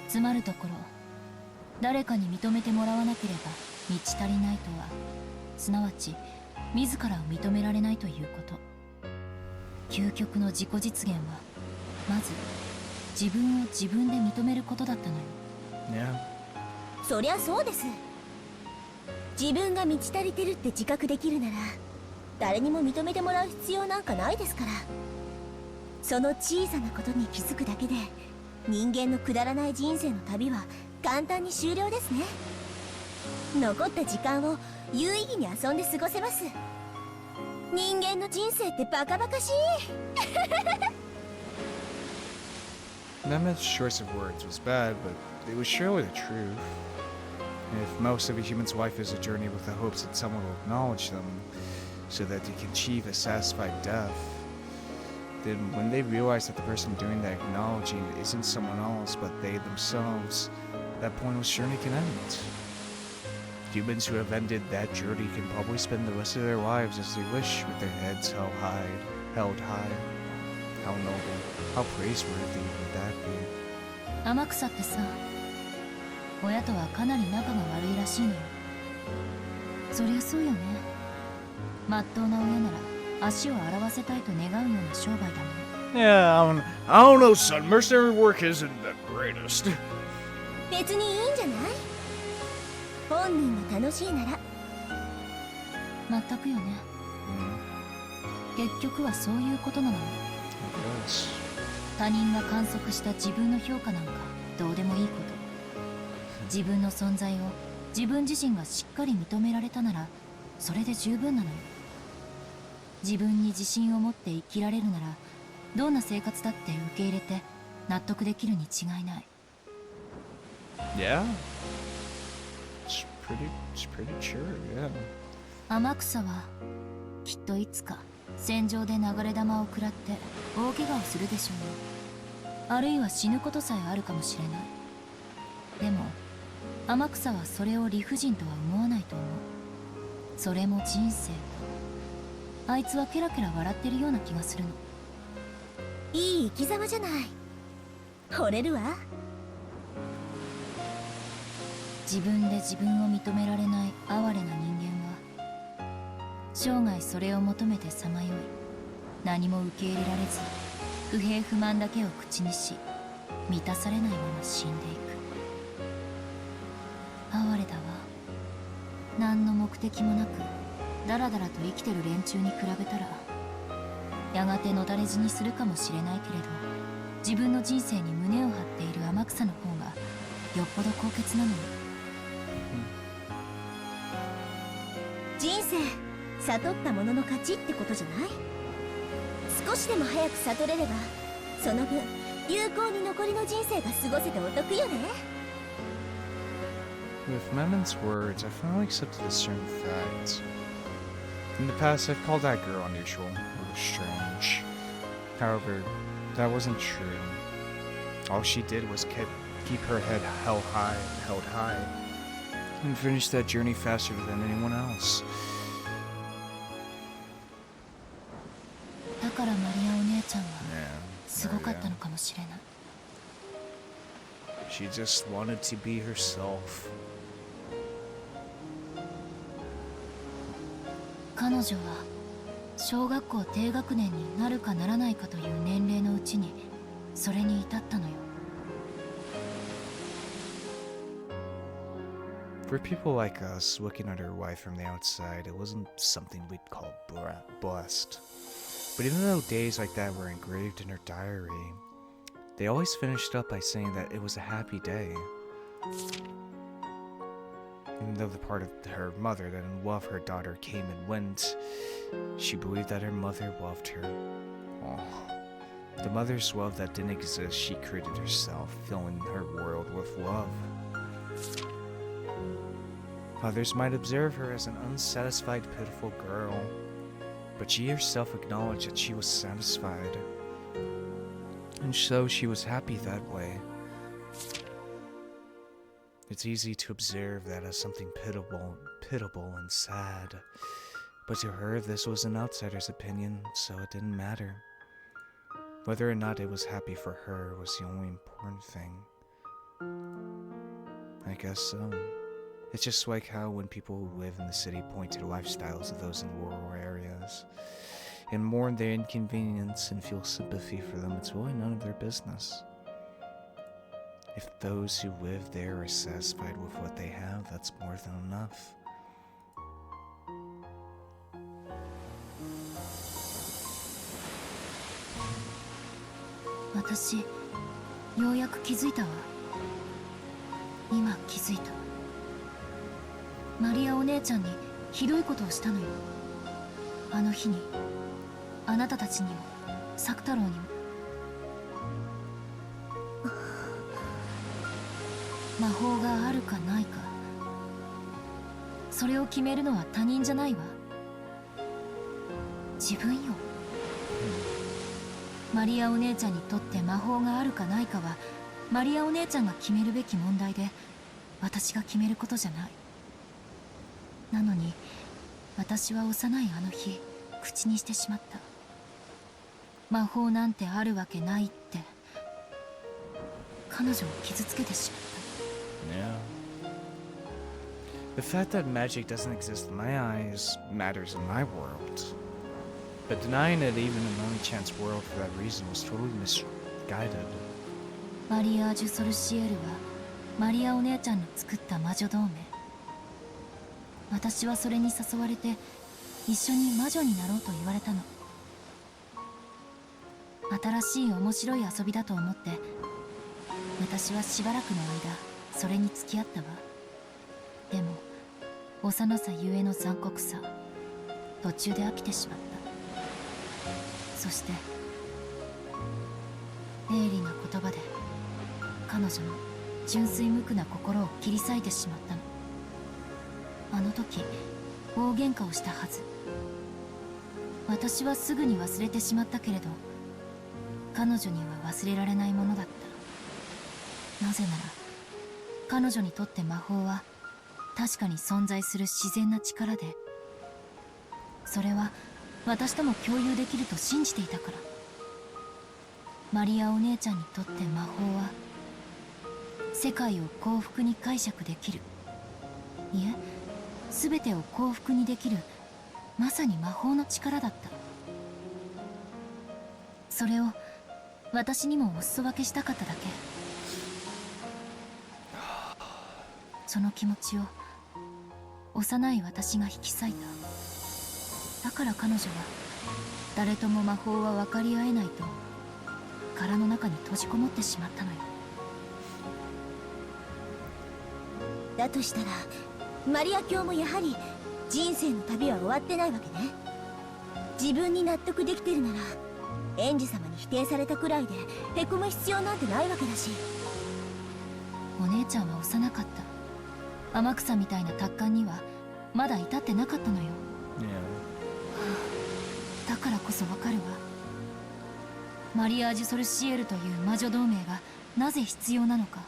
つまるところ、誰かに認めてもらわなければ満ち足りないとは、すなわち自らを認められないということ。究極の自己実現はまず自分を自分で認めることだったのよ。Yeah. そりゃそうです。自分が満ち足りてるって自覚できるなら誰にも認めてもらう必要なんかないですから。その小さなことに気づくだけで人間のくだらない人生の旅は簡単に終了ですね。残った時間を有意義に遊んで過ごせます。人間の人生ってバカバカしい。Mehmet's choice of words was bad, but it was surely the truth. If most of a human's life is a journey with the hopes that someone will acknowledge them so that they can achieve a satisfied death, then when they realize that the person doing that acknowledging isn't someone else but they themselves, that point will surely can end. Humans who have ended that journey can probably spend the rest of their lives as they wish, with their heads held high. How noble, how praiseworthy would that be? 天草ってさ、親とはかなり仲が悪いらしいのよ。そりゃそうよね。まっとうな親なら足を洗わせたいと願うような商売だもん。Yeah, I don't know, son. Mercenary work isn't the greatest. 別にいいんじゃない？本人が楽しいなら。全くよね。結局はそういうことなのよ。他人が観測した自分の評価なんかどうでもいいこと。自分の存在を自分自身がしっかり認められたならそれで十分なのよ。自分に自信を持って生きられるならどんな生活だって受け入れて納得できるに違いない。 Yeah. It's pretty true, yeah. 天草はきっといつか戦場で流れ弾を食らって大怪我をするでしょうよ。あるいは死ぬことさえあるかもしれない。でも天草はそれを理不尽とは思わないと思う。それも人生と。あいつはケラケラ笑ってるような気がするの。いい生き様じゃない。惚れるわ。自分で自分を認められない哀れな人間は生涯それを求めてさまよい、何も受け入れられず不平不満だけを口にし満たされないまま死んでいく。哀れだわ。何の目的もなくダラダラと生きてる連中に比べたらやがてのたれ死にするかもしれないけれど、自分の人生に胸を張っている天草の方がよっぽど高潔なのよ。人生悟ったものの勝ちってことじゃない？少しでも早く悟れればその分有効に残りの人生が過ごせてお得よね。 With Memon's words, I finally accepted a certain fact. In the past, I've called that girl unusual or strange. However, that wasn't true. All she did was keep her head held high, and finish that journey faster than anyone else. だからマリアお姉ちゃんはすごかったのかもしれない。She just wanted to be herself. 彼女は小学校低学年になるかならないかという年齢のうちにそれに至ったのよ。For people like us, looking at her wife from the outside, it wasn't something we'd call blessed. But even though days like that were engraved in her diary, they always finished up by saying that it was a happy day. Even though the part of her mother that didn't love her daughter came and went, she believed that her mother loved her. Oh, the mother's love that didn't exist, she created herself, filling her world with love. Others might observe her as an unsatisfied, pitiful girl, but she herself acknowledged that she was satisfied, and so she was happy that way. It's easy to observe that as something pitiable and sad, but to her this was an outsider's opinion, so it didn't matter. Whether or not it was happy for her was the only important thing. I guess so. It's just like how when people who live in the city point to the lifestyles of those in rural areas and mourn their inconvenience and feel sympathy for them, it's really none of their business. If those who live there are satisfied with what they have, that's more than enough. I ようやく気づいたわ。今気づいた。マリアお姉ちゃんにひどいことをしたのよ。あの日にあなたたちにも作太郎にも。魔法があるかないか、それを決めるのは他人じゃないわ。自分よ。マリアお姉ちゃんにとって魔法があるかないかはマリアお姉ちゃんが決めるべき問題で、私が決めることじゃない。なのに私は幼いあの日口にしてしまった。魔法なんてあるわけないって彼女を傷つけてしまった。 Yeah. The fact that magic doesn't exist in my eyes matters in my world. But denying it even an only chance world for that reason was totally misguided. マリアージュ・ソルシエルはマリアお姉ちゃんの作った魔女同盟。私はそれに誘われて一緒に魔女になろうと言われたの。新しい面白い遊びだと思って私はしばらくの間それに付き合ったわ。でも幼さゆえの残酷さ、途中で飽きてしまった。そして鋭利な言葉で彼女の純粋無垢な心を切り裂いてしまったの。あの時大喧嘩をしたはず。私はすぐに忘れてしまったけれど彼女には忘れられないものだった。なぜなら彼女にとって魔法は確かに存在する自然な力で、それは私とも共有できると信じていたから。マリアお姉ちゃんにとって魔法は世界を幸福に解釈できる、いえ全てを幸福にできる、まさに魔法の力だった。それを私にもお裾分けしたかっただけ。その気持ちを幼い私が引き裂いた。だから彼女は誰とも魔法は分かり合えないと殻の中に閉じこもってしまったのよ。だとしたらマリア卿もやはり人生の旅は終わってないわけね。自分に納得できてるならエンジ様に否定されたくらいでへこむ必要なんてないわけだし。お姉ちゃんは幼かった。天草みたいな達観にはまだ至ってなかったのよ。だからこそわかるわ。マリアージュ・ソルシエルという魔女同盟がなぜ必要なのか。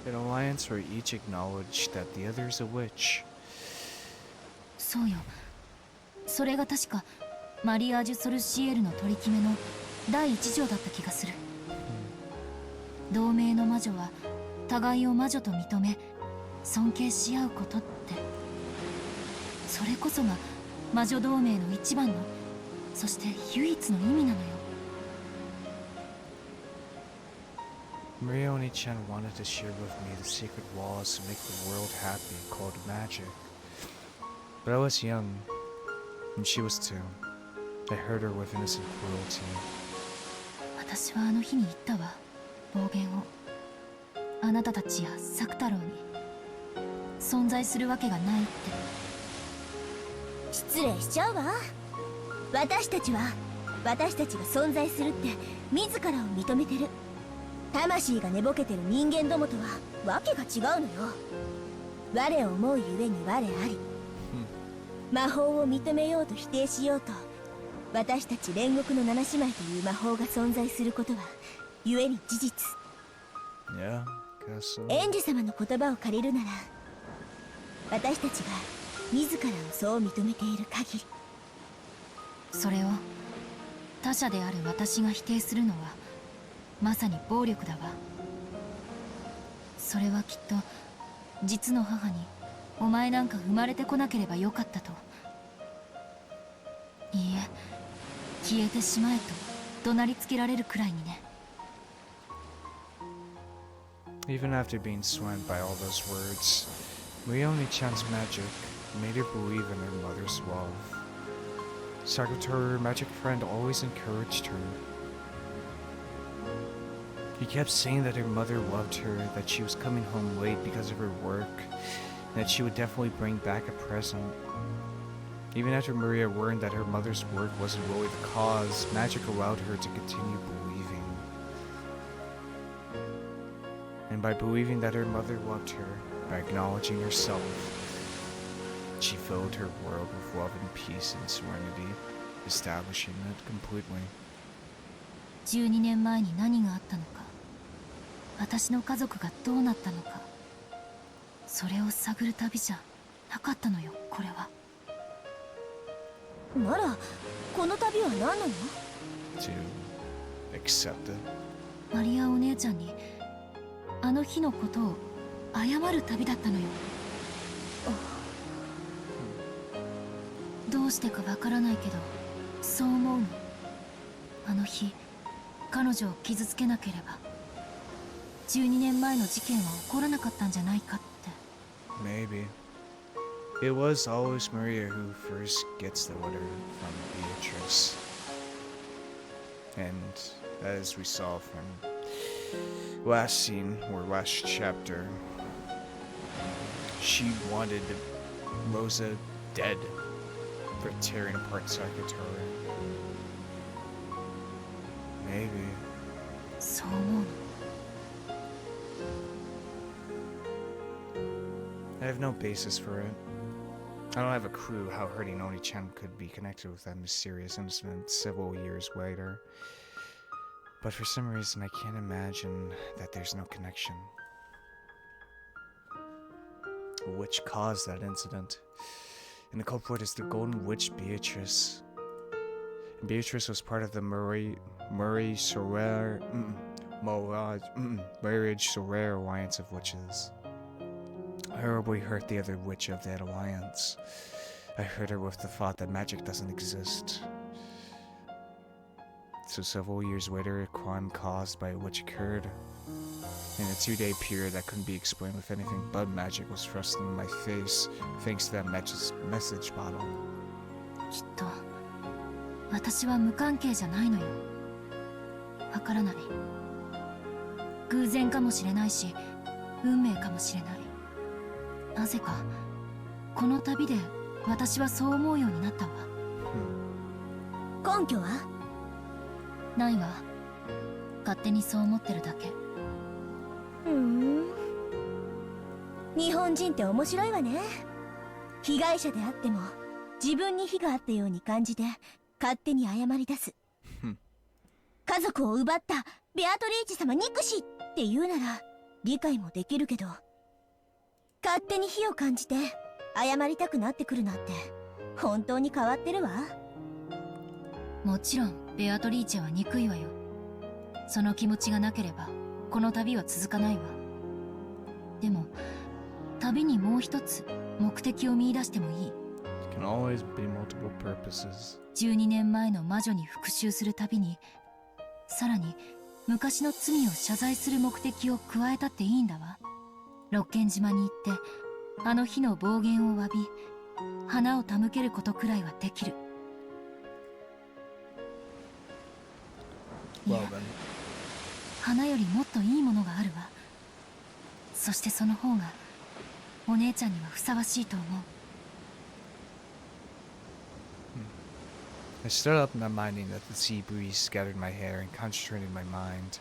An alliance where each acknowledged that the other is a witch. そうよ。それが確かマリアージュ・ソルシエルの取り決めの第一条だった気がする。同盟の魔女は互いを魔女と認め尊敬し合うことって、それこそが魔女同盟の一番の、そして唯一の意味なのよ。Maria Oni-chan wanted to share with me the sacred laws to make the world happy called magic. But I was young, and she was too. I hurt her with innocent cruelty. 私はあの日に言ったわ、暴言を。あなたたちや作太郎に存在するわけがないって。失礼しちゃうわ。私たちが存在するって自らを認めてる。魂が寝ぼけてる人間どもとはわけが違うのよ。我を思うゆえに我あり。魔法を認めようと否定しようと、私たち煉獄の七姉妹という魔法が存在することはゆえに事実。Yeah, guess so. エンジ様の言葉を借りるなら、私たちが自らをそう認めている限り。それを他者である私が否定するのはまさに暴力だわ。それはきっと実の母にお前なんか生まれてこなければよかったと、いいえ消えてしまえと怒鳴りつけられるくらいにね。 Even after being swamped by all those words, Maria Oni-chan's magic made her believe in her mother's love. Sakuto, her magic friend, always encouraged her. He kept saying that her mother loved her, that she was coming home late because of her work, and that she would definitely bring back a present. Even after Maria learned that her mother's work wasn't really the cause, magic allowed her to continue believing. And by believing that her mother loved her, by acknowledging herself, she filled her world with love and peace and serenity, establishing it completely. 12年前に何があったのか、私の家族がどうなったのか、それを探る旅じゃなかったのよ、これは。ならこの旅は何なの？ To accept it. マリアお姉ちゃんにあの日のことを謝る旅だったのよ。どうしてかわからないけどそう思うの。あの日彼女を傷つけなければ12年前の事件は起こらなかったんじゃないかって。 Maybe. It was always Maria who first gets the letter from Beatrice. And as we saw from last scene, or last chapter, she wanted Rosa dead for tearing apart Sakatore. Maybe. そう思うの。 I have no basis for it. I don't have a clue how hurting Oni-chan could be connected with that mysterious incident several years later. But for some reason, I can't imagine that there's no connection. Which caused that incident? And the culprit is the Golden Witch Beatrice. And Beatrice was part of the Murray Sorare alliance of witches. I horribly hurt the other witch of that alliance. I hurt her with the thought that magic doesn't exist. So several years later, a crime caused by a witch occurred. In a 2-day period that couldn't be explained with anything but magic was thrust into my face thanks to that message bottle. きっと私は無関係じゃないのよ。わからない。偶然かもしれないし運命かもしれない。なぜかこの旅で私はそう思うようになったわ。根拠は？ないわ。勝手にそう思ってるだけ。日本人って面白いわね。被害者であっても自分に非があったように感じて勝手に謝り出す。家族を奪ったベアトリーチ様憎しって言うなら理解もできるけど、勝手に非を感じて謝りたくなってくるなんて本当に変わってるわ。もちろんベアトリーチェは憎いわよ。その気持ちがなければこの旅は続かないわ。でも旅にもう一つ目的を見出してもいい。 Can always be multiple purposes. 12年前の魔女に復讐する旅にさらに昔の罪を謝罪する目的を加えたっていいんだわ。六軒島に行ってあの日の暴言を詫び花を手向けることくらいはできる。いや、花よりもっといいものがあるわ。そしてその方がお姉ちゃんにはふさわしいと思う。I stood up, not minding that the sea breeze scattered my hair and concentrated my mind.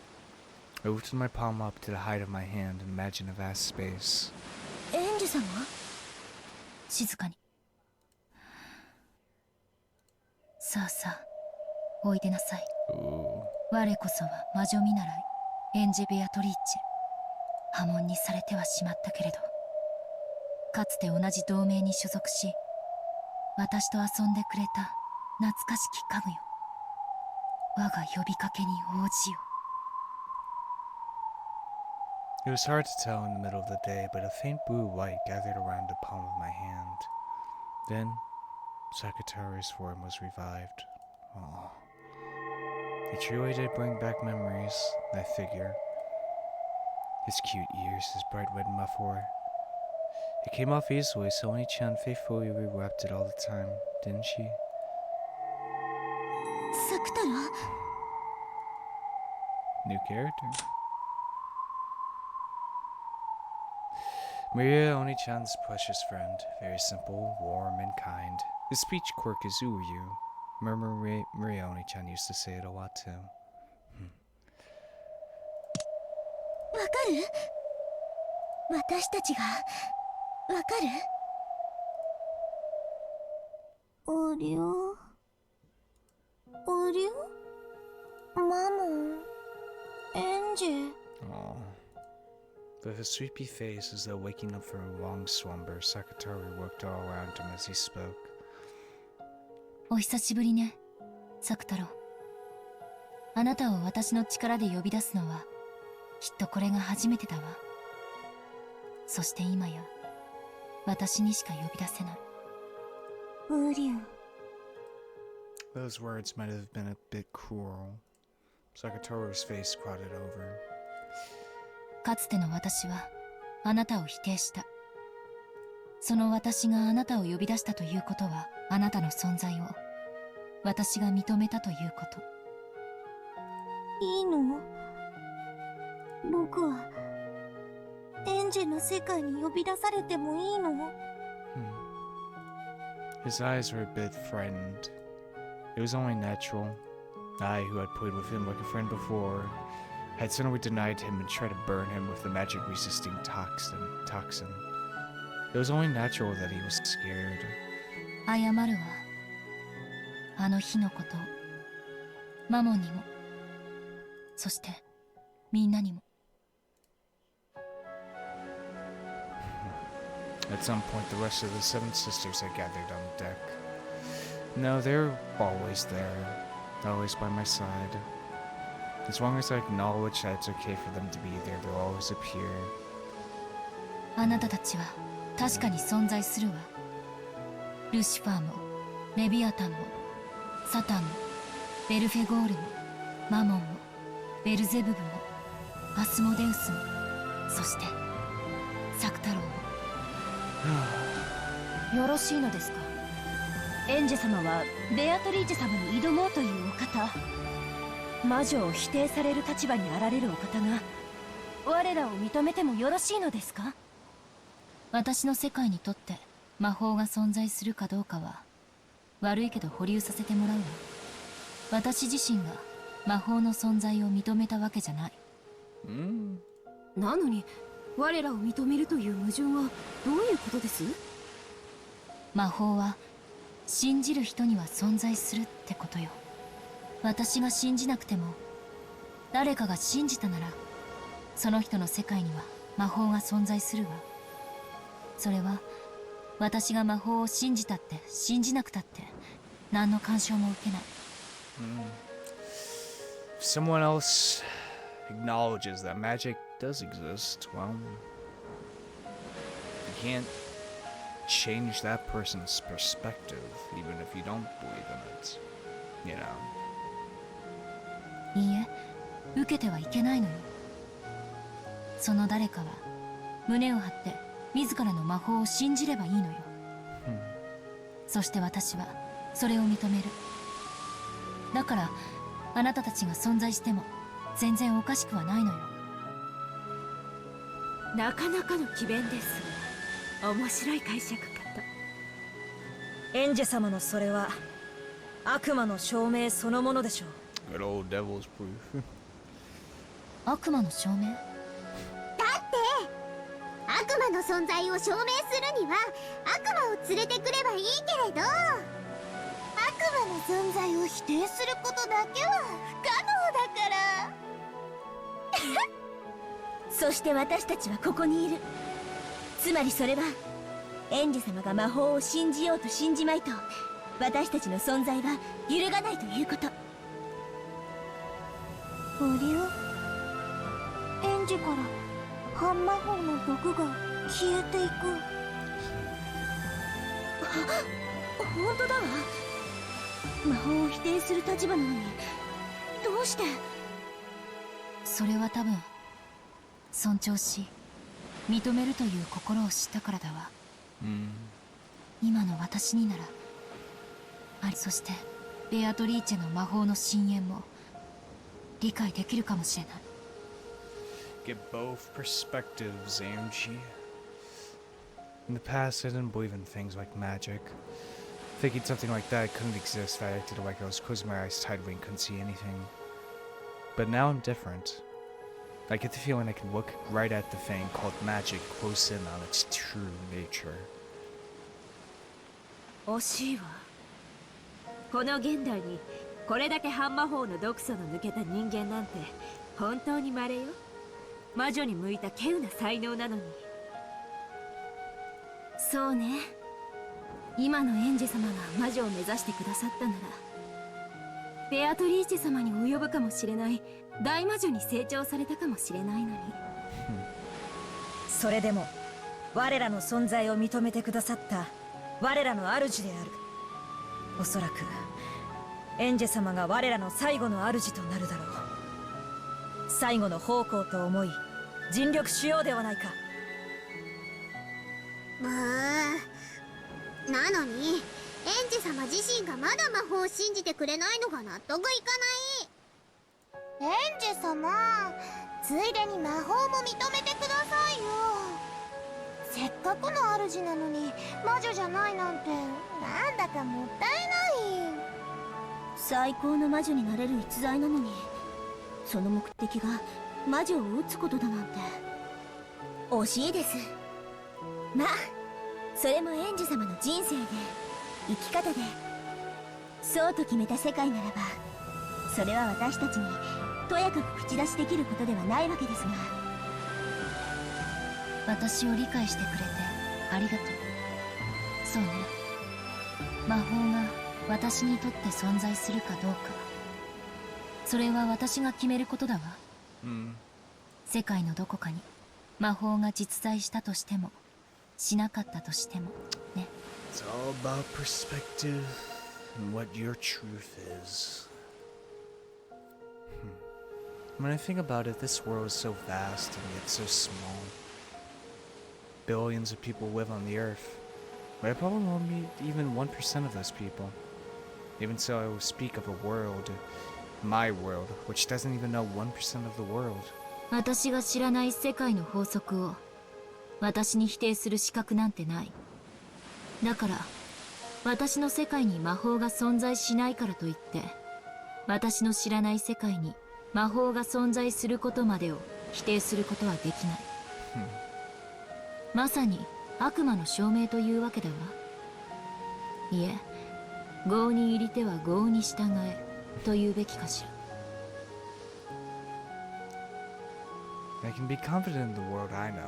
I lifted my palm up to the height of my hand and imagined a vast space. エンジェ様？静かに。さあさあ、おいでなさい。我こそは魔女見習い、エンジェ・ベアトリーチェ。破門にされてはしまったけれど、かつて同じ同盟に所属し、私と遊んでくれた懐かしき家具よ。我が呼びかけに応じよ。It was hard to tell in the middle of the day, but a faint blue light gathered around the palm of my hand. Then, Sakatare's form was revived. Oh. He truly did bring back memories, that figure. His cute ears, his bright red muffler. It came off easily, so Oni-chan faithfully rewrapped it all the time, didn't she? サクタロ？ New character. Maria, Oni-chan's precious friend. Very simple, warm, and kind. His speech quirk is Uryu. Remember Maria Oni-chan used to say it a lot too. わかる？私たちがわかる？おりょおりょマモンエンジェ。 Oh. With a sleepy face as though waking up from a long slumber, Sakatore worked all around him as he spoke. お久しぶりね、サクタロウ。あなたを私の力で呼び出すのはきっとこれが初めてだわ。そして今や私にしか呼び出せない。ウリュウ Those words might have been a bit cruel. Sakatoru's face clouded over. かつての私はあなたを否定した。その私があなたを呼び出したということは、あなたの存在を私が認めたということ。いいの？僕はエンジェの世界に呼び出されてもいいの？ His eyes were a bit frightened. It was only natural. I, who had played with him like a friend before, had suddenly denied him and tried to burn him with the magic-resisting toxin. It was only natural that he was scared. 謝るわ。あの日のこと、マモンにも、そしてみんなにも。At some point, the rest of the seven sisters had gathered on deck. No, they're always there, always by my side. As long as I acknowledge that it's okay for them to be there, they'll always appear. あなたたちは確かに存在するわ。ルシファーも、レビアタンも、サタンも、ベルフェゴールも、マモンも、ベルゼブブも、アスモデウスも、そしてサクタロウも。よろしいのですか？エンジェ様はベアトリーチェ様に挑もうというお方、魔女を否定される立場にあられるお方が我らを認めてもよろしいのですか？私の世界にとって魔法が存在するかどうかは悪いけど保留させてもらうわ。私自身が魔法の存在を認めたわけじゃない。なのに我らを認めるという矛盾はどういうことです？魔法は信じる人には存在するってことよ。私が信じなくても誰かが信じたならその人の世界には魔法が存在するわ。それは私が魔法を信じたって信じなくたって何の干渉も受けない。If someone else acknowledges that magic does exist, well, you can't change that person's perspective, even if you don't believe in it, you know. いいえ、受けてはいけないのよ。その誰かは胸を張って自らの魔法を信じればいいのよ。そして私はそれを認める。だからあなたたちが存在しても全然おかしくはないのよ。なかなかの詭弁です。面白い解釈かと。エンジェ様のそれは悪魔の証明そのものでしょう。 Good old devil's proof. 悪魔の証明？だって悪魔の存在を証明するには悪魔を連れてくればいいけれど、悪魔の存在を否定することだけは不可能だからそして私たちはここにいる。つまりそれはエンジェ様が魔法を信じようと信じまいと私たちの存在は揺るがないということ。あれよ、エンジから半魔法の毒が消えていく。本当だわ。魔法を否定する立場なのにどうして？それは多分尊重し認めるという心を知ったからだわ。今の私にならそしてベアトリーチェの魔法の深淵も理解できるかもしれない。 Get both perspectives, Ange. In the past, I didn't believe in things like magic. Thinking something like that couldn't exist, I acted like I was closing my eyes tightly and couldn't see anything. But now I'm different. I get the feeling I can look right at the thing called magic close in on its true nature. 惜しいわ。この現代にこれだけ半魔法の毒素の抜けた人間なんて本当に稀よ。魔女に向いた稀有な才能なのに。そうね。今のエンジェ様が魔女を目指してくださったならベアトリーチェ様に及ぶかもしれない大魔女に成長されたかもしれないのに。それでも我らの存在を認めてくださった我らの主である。おそらくエンジェ様が我らの最後の主となるだろう。最後の奉公と思い尽力しようではないか。なのにエンジェ様自身がまだ魔法を信じてくれないのが納得いかない。エンジェ様、ついでに魔法も認めてくださいよ。せっかくの主なのに魔女じゃないなんてなんだかもったいない。最高の魔女になれる逸材なのに、その目的が魔女を撃つことだなんて。惜しいです。まあそれもエンジェ様の人生で生き方で、そうと決めた世界ならば、それは私たちにとやかく口出しできることではないわけですが。私を理解してくれてありがとう。そうね、魔法が私にとって存在するかどうか、それは私が決めることだわ。世界のどこかに魔法が実在したとしてもしなかったとしてもね。 It's all about perspective and what your truth is. When I think about it, this world is so vast and yet so small. Billions of people live on the earth, but I probably won't meet even 1% of those people. Even so, I will speak of a world, my world, which doesn't even know 1% of the world. 私が知らない世界の法則を私に否定する資格なんてない。だから私の世界に魔法が存在しないからといって、私の知らない世界に魔法が存在することまでを否定することはできない。まさに悪魔の証明というわけだわ。いえ、業に入りては業に従えと言うべきかしら。I can be confident in the world I know.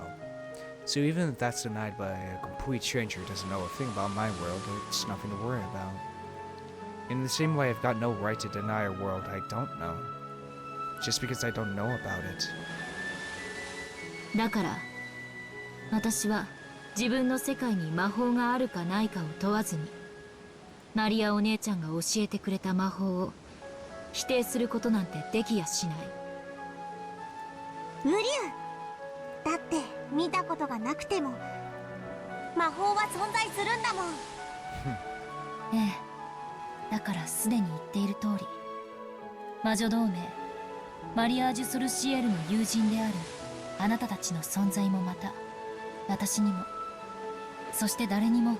So even if that's denied by a complete stranger who doesn't know a thing about my world, it's nothing to worry about. In the same way, I've got no right to deny a world I don't know, just because I don't know about it. だから私は自分の世界に魔法があるかないかを問わずに、マリアお姉ちゃんが教えてくれた魔法を否定することなんてできやしない。無理だって見たことがなくても魔法は存在するんだもん。ええ、だからすでに言っている通り、魔女同盟マリアージュ・ソルシエルの友人であるあなたたちの存在もまた私にも、そして誰にも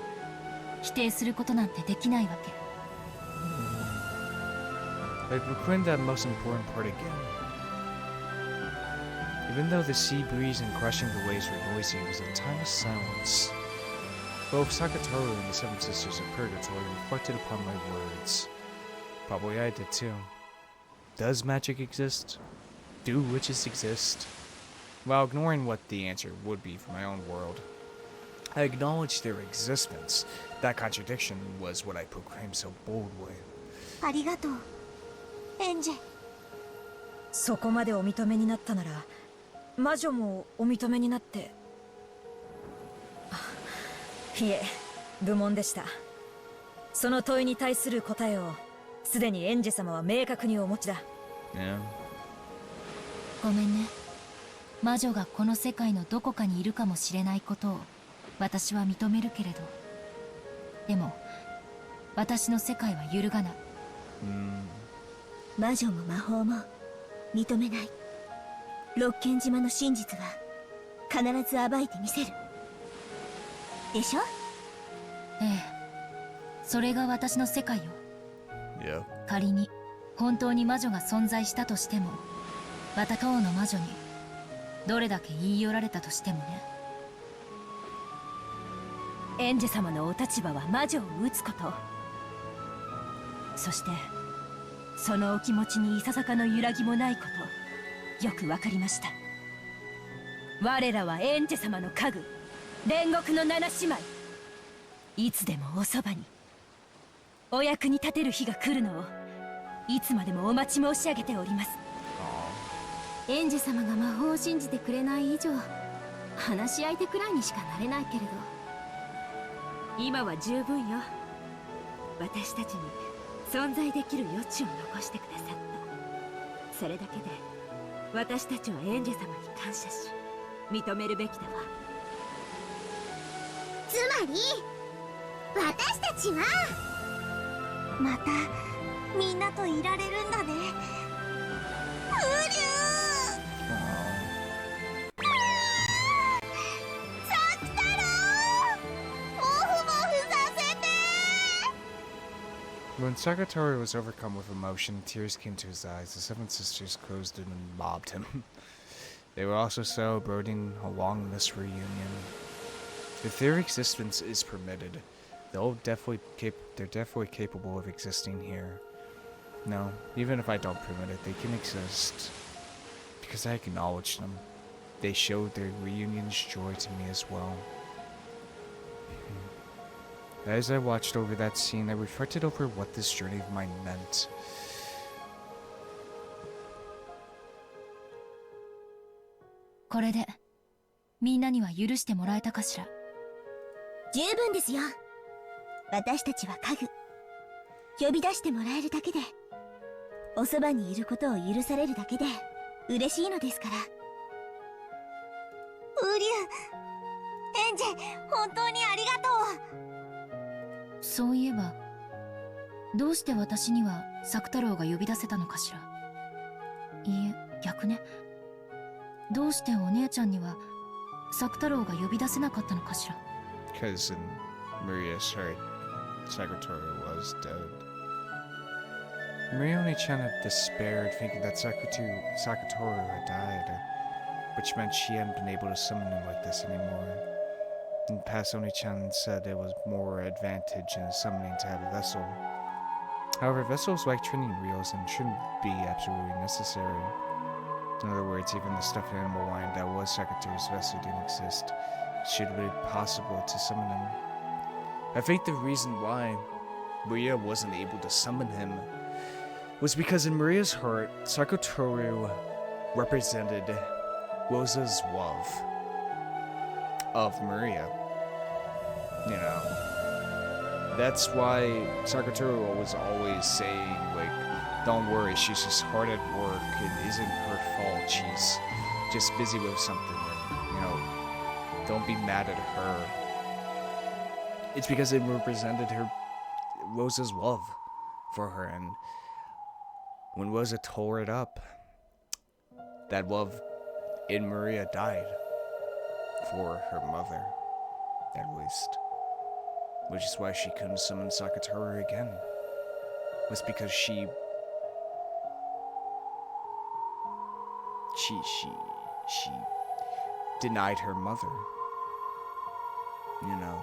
否定することなんてできないわけ。I've recorded that most important part again. Even though the sea breeze and crashing the waves were noisy, it was a time of silence. Both Sakatoru and the Seven Sisters of Purgatory reflected upon my words. Probably I did too. Does magic exist? Do witches exist? While ignoring what the answer would be for my own world, I acknowledged their existence. That contradiction was what I proclaimed so boldly. ありがとう、エンジェ。そこまでお認めになったなら魔女もお認めになって。いえ、愚問でした。その問いに対する答えをすでにエンジェ様は明確にお持ちだ。ごめんね。魔女がこの世界のどこかにいるかもしれないことを私は認めるけれど、でも私の世界は揺るがない。魔女も魔法も認めない。六軒島の真実は必ず暴いてみせるでしょ。ええ、それが私の世界よ。仮に本当に魔女が存在したとしても、また当の魔女にどれだけ言い寄られたとしてもね。エンジェ様のお立場は魔女を撃つこと、そしてそのお気持ちにいささかの揺らぎもないこと、よくわかりました。我らはエンジェ様の家具、煉獄の七姉妹、いつでもおそばに、お役に立てる日が来るのをいつまでもお待ち申し上げております。エンジェ様が魔法を信じてくれない以上、話し相手くらいにしかなれないけれど、今は十分よ。私たちに存在できる余地を残してくださった。それだけで私たちはエンジェ様に感謝し認めるべきだわ。つまり私たちはまたみんなといられるんだね。うりゅーサク太郎、モフモフさせて。 When Sakatore was overcome with emotion, tears came to his eyes. The seven sisters closed in and mobbed him. They were also celebrating along this reunion. If their existence is permitted, they're definitely capable of existing here. No, even if I don't permit it, they can exist. Because I acknowledge them. They showed their reunion's joy to me as well. As I watched over that scene, I reflected over what this journey of mine meant. これでみんなには許してもらえたかしら。十分ですよ。私たちは家具呼び出してもらえるだけで、おそばにいることを許されるだけで嬉しいのですから。ウリュウ、エンジェ、本当にありがとう。そういえばどうして私には作太郎が呼び出せたのかしら。いいえ、逆ね。どうしてお姉ちゃんには作太郎が呼び出せなかったのかしら。 Because in Maria's heart, Sakatore was dead. Marione-chan had despaired, thinking that Sakatore had died, which meant she hadn't been able to summon him like this anymore. In the past, Oni-chan said it was more advantage in summoning to have a vessel. However, vessels like training wheels and shouldn't be absolutely necessary. In other words, even the stuffed animal line that was Sakatore's vessel didn't exist. It should have been possible to summon him. I think the reason why Maria wasn't able to summon him was because in Maria's heart, Sakatore represented Rosa's love of Maria. You know, that's why Sakatore was always saying, like, don't worry, she's just hard at work, it isn't her fault, she's just busy with something, and, you know, don't be mad at her. It's because it represented her, Rosa's love for her, and when Rosa tore it up, that love in Maria died for her mother, at least. Which is why she couldn't summon Sakatore again. It was because she denied her mother. You know.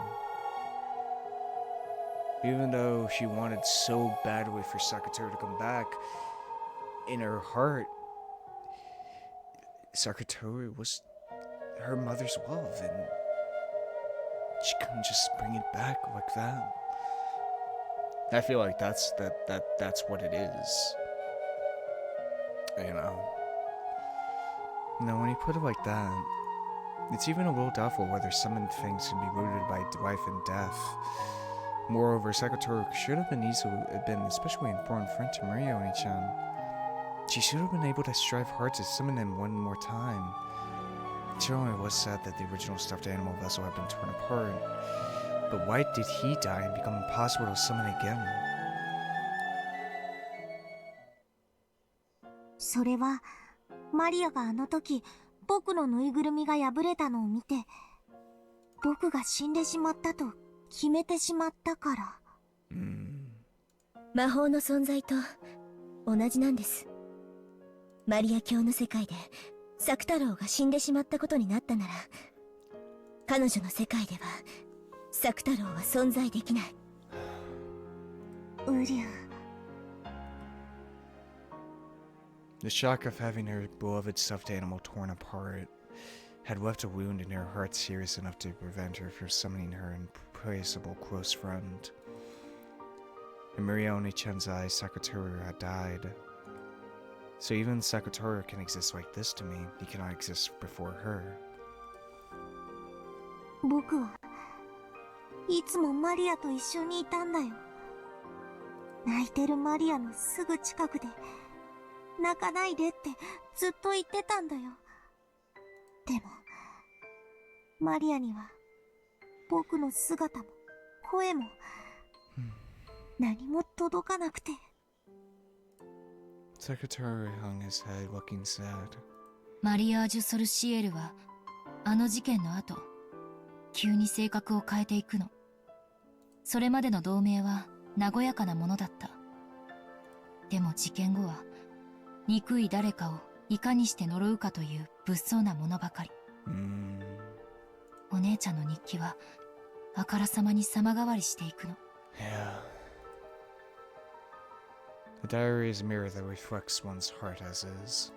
Even though she wanted so badly for Sakatore to come back, in her heart, Sakatore was her mother's love, and she couldn't just bring it back like that. I feel like that's what it is. You know. No, when you put it like that, it's even a little doubtful whether summoned things can be rooted by life and death. Moreover, Sakatore should have been especially important friend to Maria Oni-chan. She should have been able to strive hard to summon him one more time. Certainly it was sad that the original stuffed animal vessel had been torn apart, but why did he die and become impossible to summon again? それはマリアがあの時僕のぬいぐるみが破れたのを見て、僕が死んでしまったと決めてしまったから。魔法の存在と同じなんです。マリア教の世界で作太郎が死んでしまったことになったなら、彼女の世界では作太郎は存在できない。ウリュウ。 The shock of having her beloved stuffed animal torn apart had left a wound in her heart serious enough to prevent her from summoning her implacable close friend. In Maria Oni-chan's eyes, Sakatore had died. So even Sakatore can exist like this to me, he cannot exist before her. 僕はいつもマリアと一緒にいたんだよ。泣いてるマリアのすぐ近くで、泣かないでってずっと言ってたんだよ。でも、マリアには僕の姿も声も何も届かなくて。Secretary hung his head, looking sad. マリアージュ・ソルシエルはあの事件の後急に性格を変えていくの。それまでの同盟は和やかなものだった。でも事件後は憎い誰かをいかにして呪うかという物騒なものばかり。お姉ちゃんの日記はあからさまに様変わりしていくの。 Yeah. The diary is a mirror that reflects one's heart as is.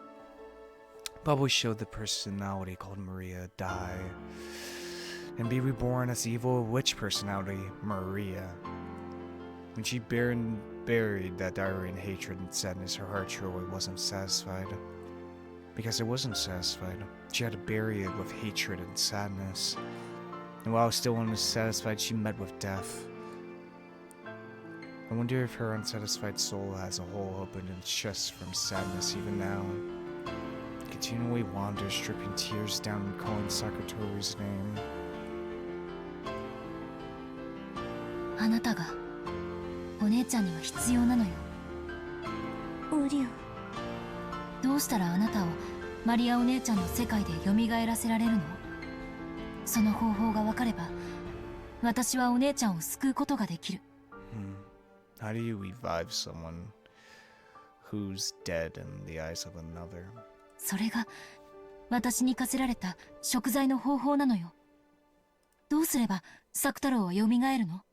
Probably showed the personality called Maria die and be reborn as the evil witch personality, Maria. When she buried that diary in hatred and sadness, her heart surely wasn't satisfied. Because it wasn't satisfied, she had to bury it with hatred and sadness. And while still unsatisfied, she met with death. I wonder if her unsatisfied soul has a hole opened in its chest from sadness even now. Continually wanders, dripping tears down and calling Sakatoru's name. あなたがお姉ちゃんには必要なのよ。ウリュウ、どうしたらあなたをマリアお姉ちゃんの世界で蘇らせられるの？その方法が分かれば私はお姉ちゃんを救うことができる。How do you revive someone who's dead in the eyes of another? それが私に課せられた贖罪の方法なのよ。どうすればサク太郎は蘇るの？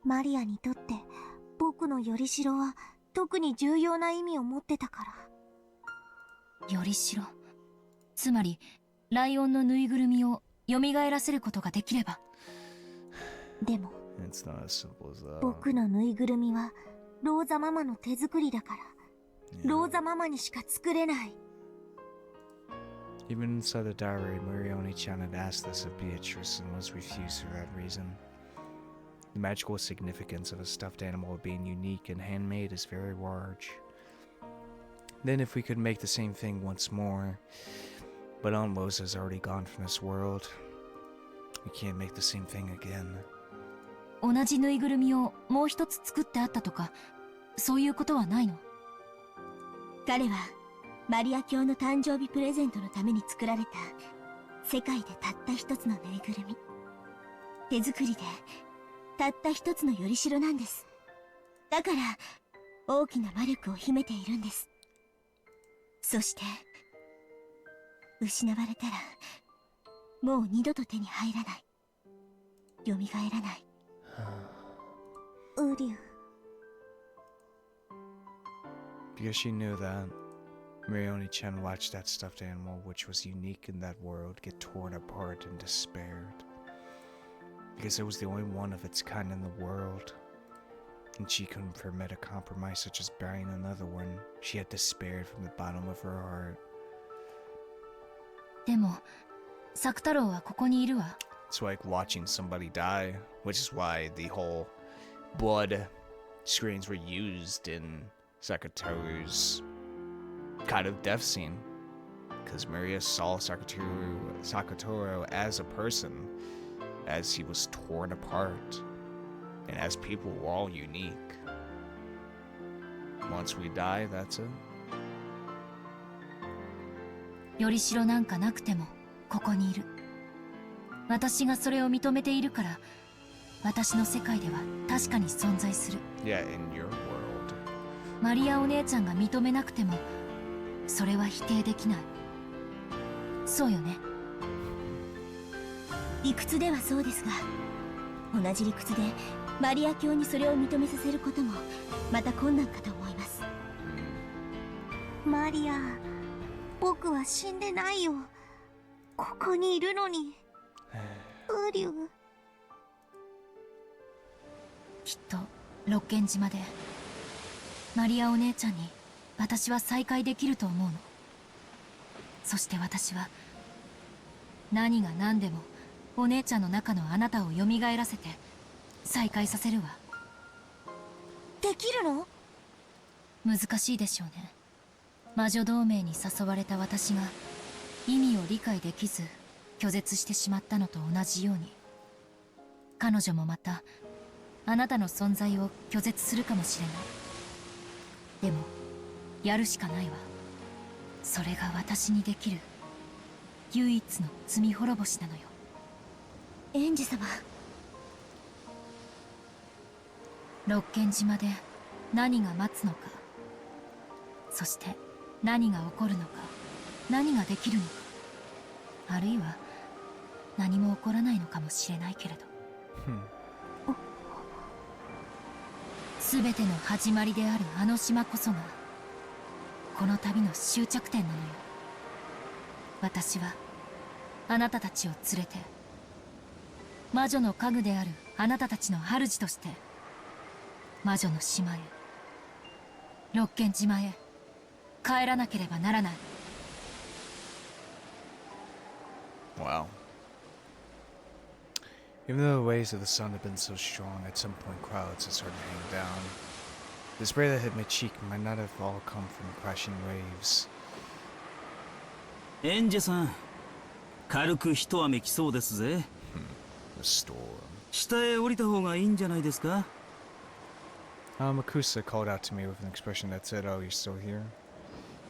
マリアにとって僕のよりしろは特に重要な意味を持ってたから。よりしろ、つまりライオンのぬいぐるみを蘇らせることができれば。でも It's not as simple as that. 僕のぬいぐるみはローザママの手作りだから、ローザママにしか作れない。 Even inside the diary, Marioni-chan had asked this of Beatrice and was refused for that reason. The magical significance of a stuffed animal being unique and handmade is very large. Then if we could make the same thing once more, but Aunt Rosa's already gone from this world. We can't make the same thing again. 同じぬいぐるみをもう一つ作ってあったとか、そういうことはないの？彼はマリア教の誕生日プレゼントのために作られた世界でたった一つのぬいぐるみ、手作りでたった一つのよりしろなんです。だから大きな魔力を秘めているんです。そして失われたらもう二度と手に入らない、蘇らない。ウリュウ、 Because she knew that, Marioni-chan watched that stuffed animal, which was unique in that world, get torn apart and despaired. Because it was the only one of its kind in the world. And she couldn't permit a compromise such as burying another one. She had despaired from the bottom of her heart. でもサク太郎はここにいるわ。 It's like watching somebody die, which is why the whole blood screens were used in Sakatoru's kind of death scene. Because Maria saw Sakatoru as a person, as he was torn apart, and as people were all unique. Once we die, that's it. よりしろなんかなくてもここにいる。私がそれを認めているから私の世界では確かに存在する。 Yeah, in your world. マリアお姉ちゃんが認めなくてもそれは否定できない。そうよね。理屈ではそうですが、同じ理屈でマリア教にそれを認めさせることもまた困難かと思います。マリア、僕は死んでないよ。ここにいるのに。ウリュウ、きっと六軒島でマリアお姉ちゃんに私は再会できると思うの。そして私は何が何でもお姉ちゃんの中のあなたを蘇らせて再会させるわ。できるの？難しいでしょうね。魔女同盟に誘われた私が意味を理解できず拒絶してしまったのと同じように、彼女もまたあなたの存在を拒絶するかもしれない。でもやるしかないわ。それが私にできる唯一の罪滅ぼしなのよ。エンジ様。六軒島で何が待つのか、そして何が起こるのか、何ができるのか、あるいは何も起こらないのかもしれないけれど、全ての始まりであるあの島こそがこの旅の終着点なのよ。私はあなたたちを連れて魔女の家具であるあなたたちの主として魔女の島へ、六軒島へ帰らなければならない。 Wow. Even though the waves of the sun had been so strong, at some point clouds had started to hang down. The spray that hit my cheek might not have all come from crashing waves. エンジェさん、軽く一雨来そうですぜ。The storm. 下へ降りた方がいいんじゃないですか？ Makusa called out to me with an expression that said, "Oh, you're still here?"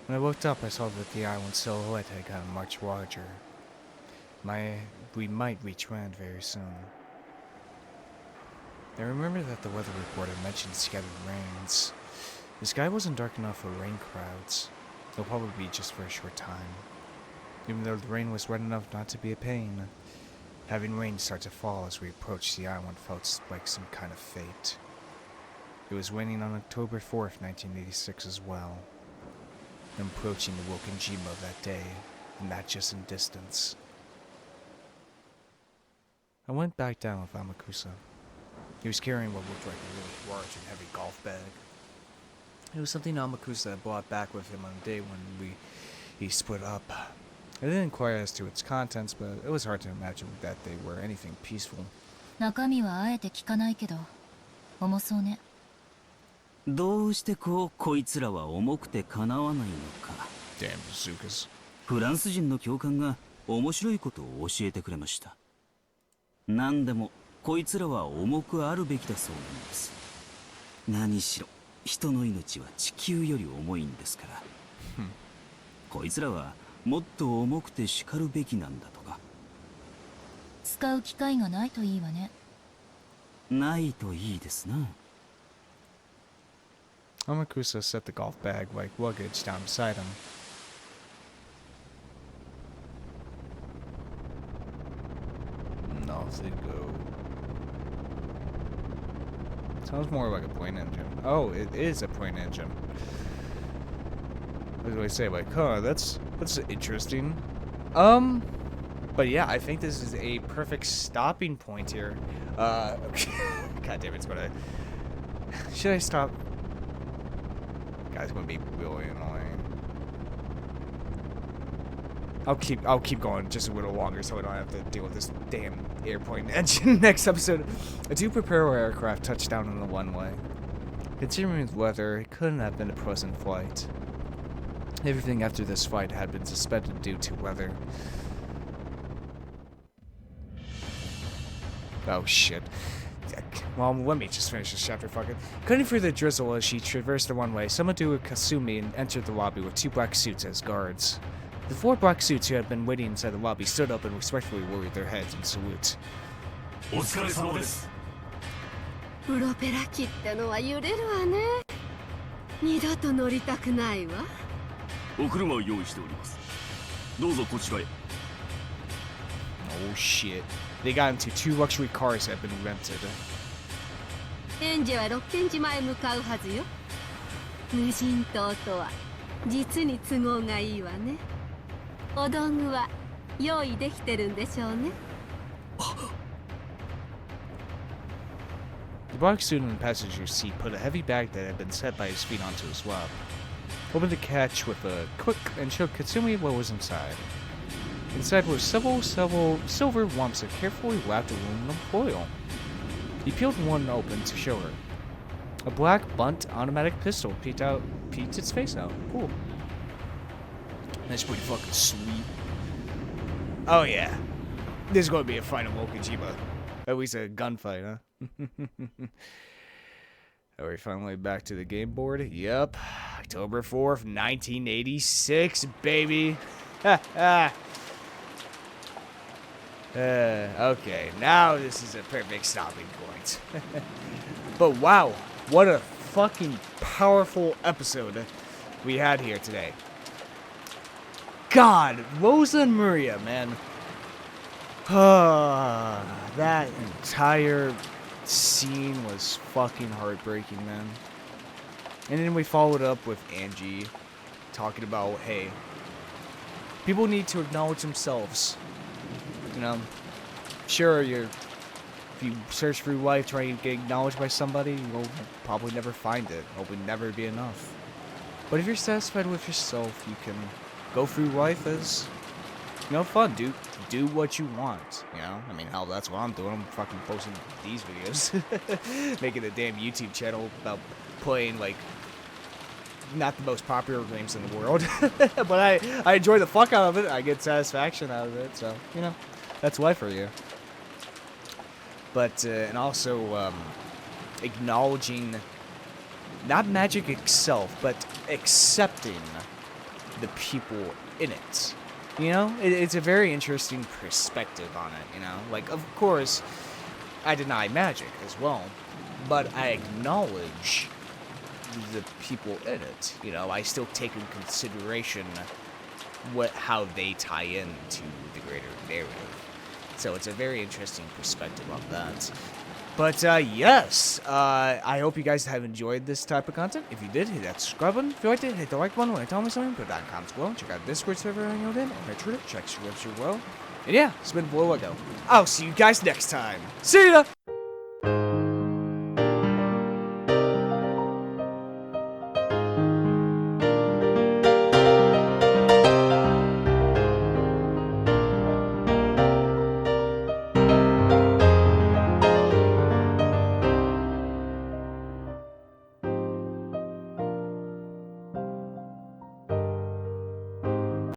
When I looked up, I saw that the island's silhouette had gotten much larger. We might reach land very soon. I remember that the weather report had mentioned scattered rains. The sky wasn't dark enough for rain clouds. They'll probably be just for a short time. Even though the rain was wet enough not to be a pain, having rain start to fall as we approached the island felt like some kind of fate. It was raining on October 4th, 1986 as well. I'm approaching the Wokenjima of that day, and not just in distance. I went back down with Amakusa. He was carrying what looked like a really large and heavy golf bag. It was something Amakusa had brought back with him on the day when he split up. I didn't inquire as to its contents, but it was hard to imagine that they were anything peaceful. 中身はあえて聞かないけど重そうね。どうしてこいつらは重くてかなわないのか。Damn bazookas. フランス人の教官が面白いことを教えてくれました。何でもこいつらは重くあるべきだそうなんです。何しろ人の命は地球より重いんですから。こいつらはもっと重くて叱るべきなんだとか。使う機会がないといいわね。ないといいですな。Amakusa set the golf bag like luggage down beside him. Off they go. Sounds more like a point engine. Oh, it is a point engine. What do I say? Like, huh, that's interesting. But yeah, I think this is a perfect stopping point here. God damn, it's gonna. Should I stop? Guys, gonna be really annoying. I'll keep going just a little longer so I don't have to deal with this damn airplane engine next episode. I do prepare our aircraft touch down on the one-way. Considering the weather, it couldn't have been a pleasant flight. Everything after this flight had been suspended due to weather. Oh shit. Well, let me just finish this chapter, fucking. Cutting through the drizzle as she traversed the one-way, Samadou Kasumi entered the lobby with 2 black suits as guards. The 4 black suits who had been waiting inside the lobby stood up and respectfully lowered their heads in salute. お疲れ様です。プロペラ機ってのは揺れるわね。二度と乗りたくないわ。お車を用意しております。どうぞこちらへ。Oh shit. They got into 2 luxury cars that had been rented. エンジェは六軒島へ向かうはずよ。無人島とは実に都合がいいわね。お道具は用意できてるんでしょうね。The black suit in the passenger seat put a heavy bag that had been set by his feet onto his lap. Opened the catch with a click and showed Katsumi what was inside. Inside were several silver lumps of carefully wrapped aluminum foil. He peeled one open to show her. A black bunt automatic pistol peeked its face out. Cool. That's pretty fucking sweet. Oh yeah. There's gonna be a fight in Wokojima. At least a gunfight, huh? Are we finally back to the game board? Yep. October 4th, 1986, baby. Okay, now this is a perfect stopping point. But wow, what a fucking powerful episode we had here today. God, Rosa and Maria, man. That entire scene was fucking heartbreaking, man. And then we followed up with Ange talking about, hey, people need to acknowledge themselves. You know, sure, if you search for your life trying to get acknowledged by somebody, you'll probably never find it. It will never be enough. But if you're satisfied with yourself, you can go through life as, you know, fun. Do what you want, you know? I mean, hell, that's what I'm doing. I'm fucking posting these videos. Making a damn YouTube channel about playing, like, not the most popular games in the world. But I enjoy the fuck out of it. I get satisfaction out of it, so, you know, that's life for you. But, and also, acknowledging, not magic itself, but accepting the people in it. You know, it's a very interesting perspective on it, you know? Like, of course, I deny magic as well, but I acknowledge the people in it. You know, I still take in consideration how they tie into the greater narrative. So it's a very interesting perspective on that. But, yes, I hope you guys have enjoyed this type of content. If you did, hit that subscribe button. If you liked it, hit the like button. When I tell me something, put that in the comments below. Check out the Discord server I know in, and make sure to check your website well. And yeah, it's been Voidlego. I'll see you guys next time. See ya!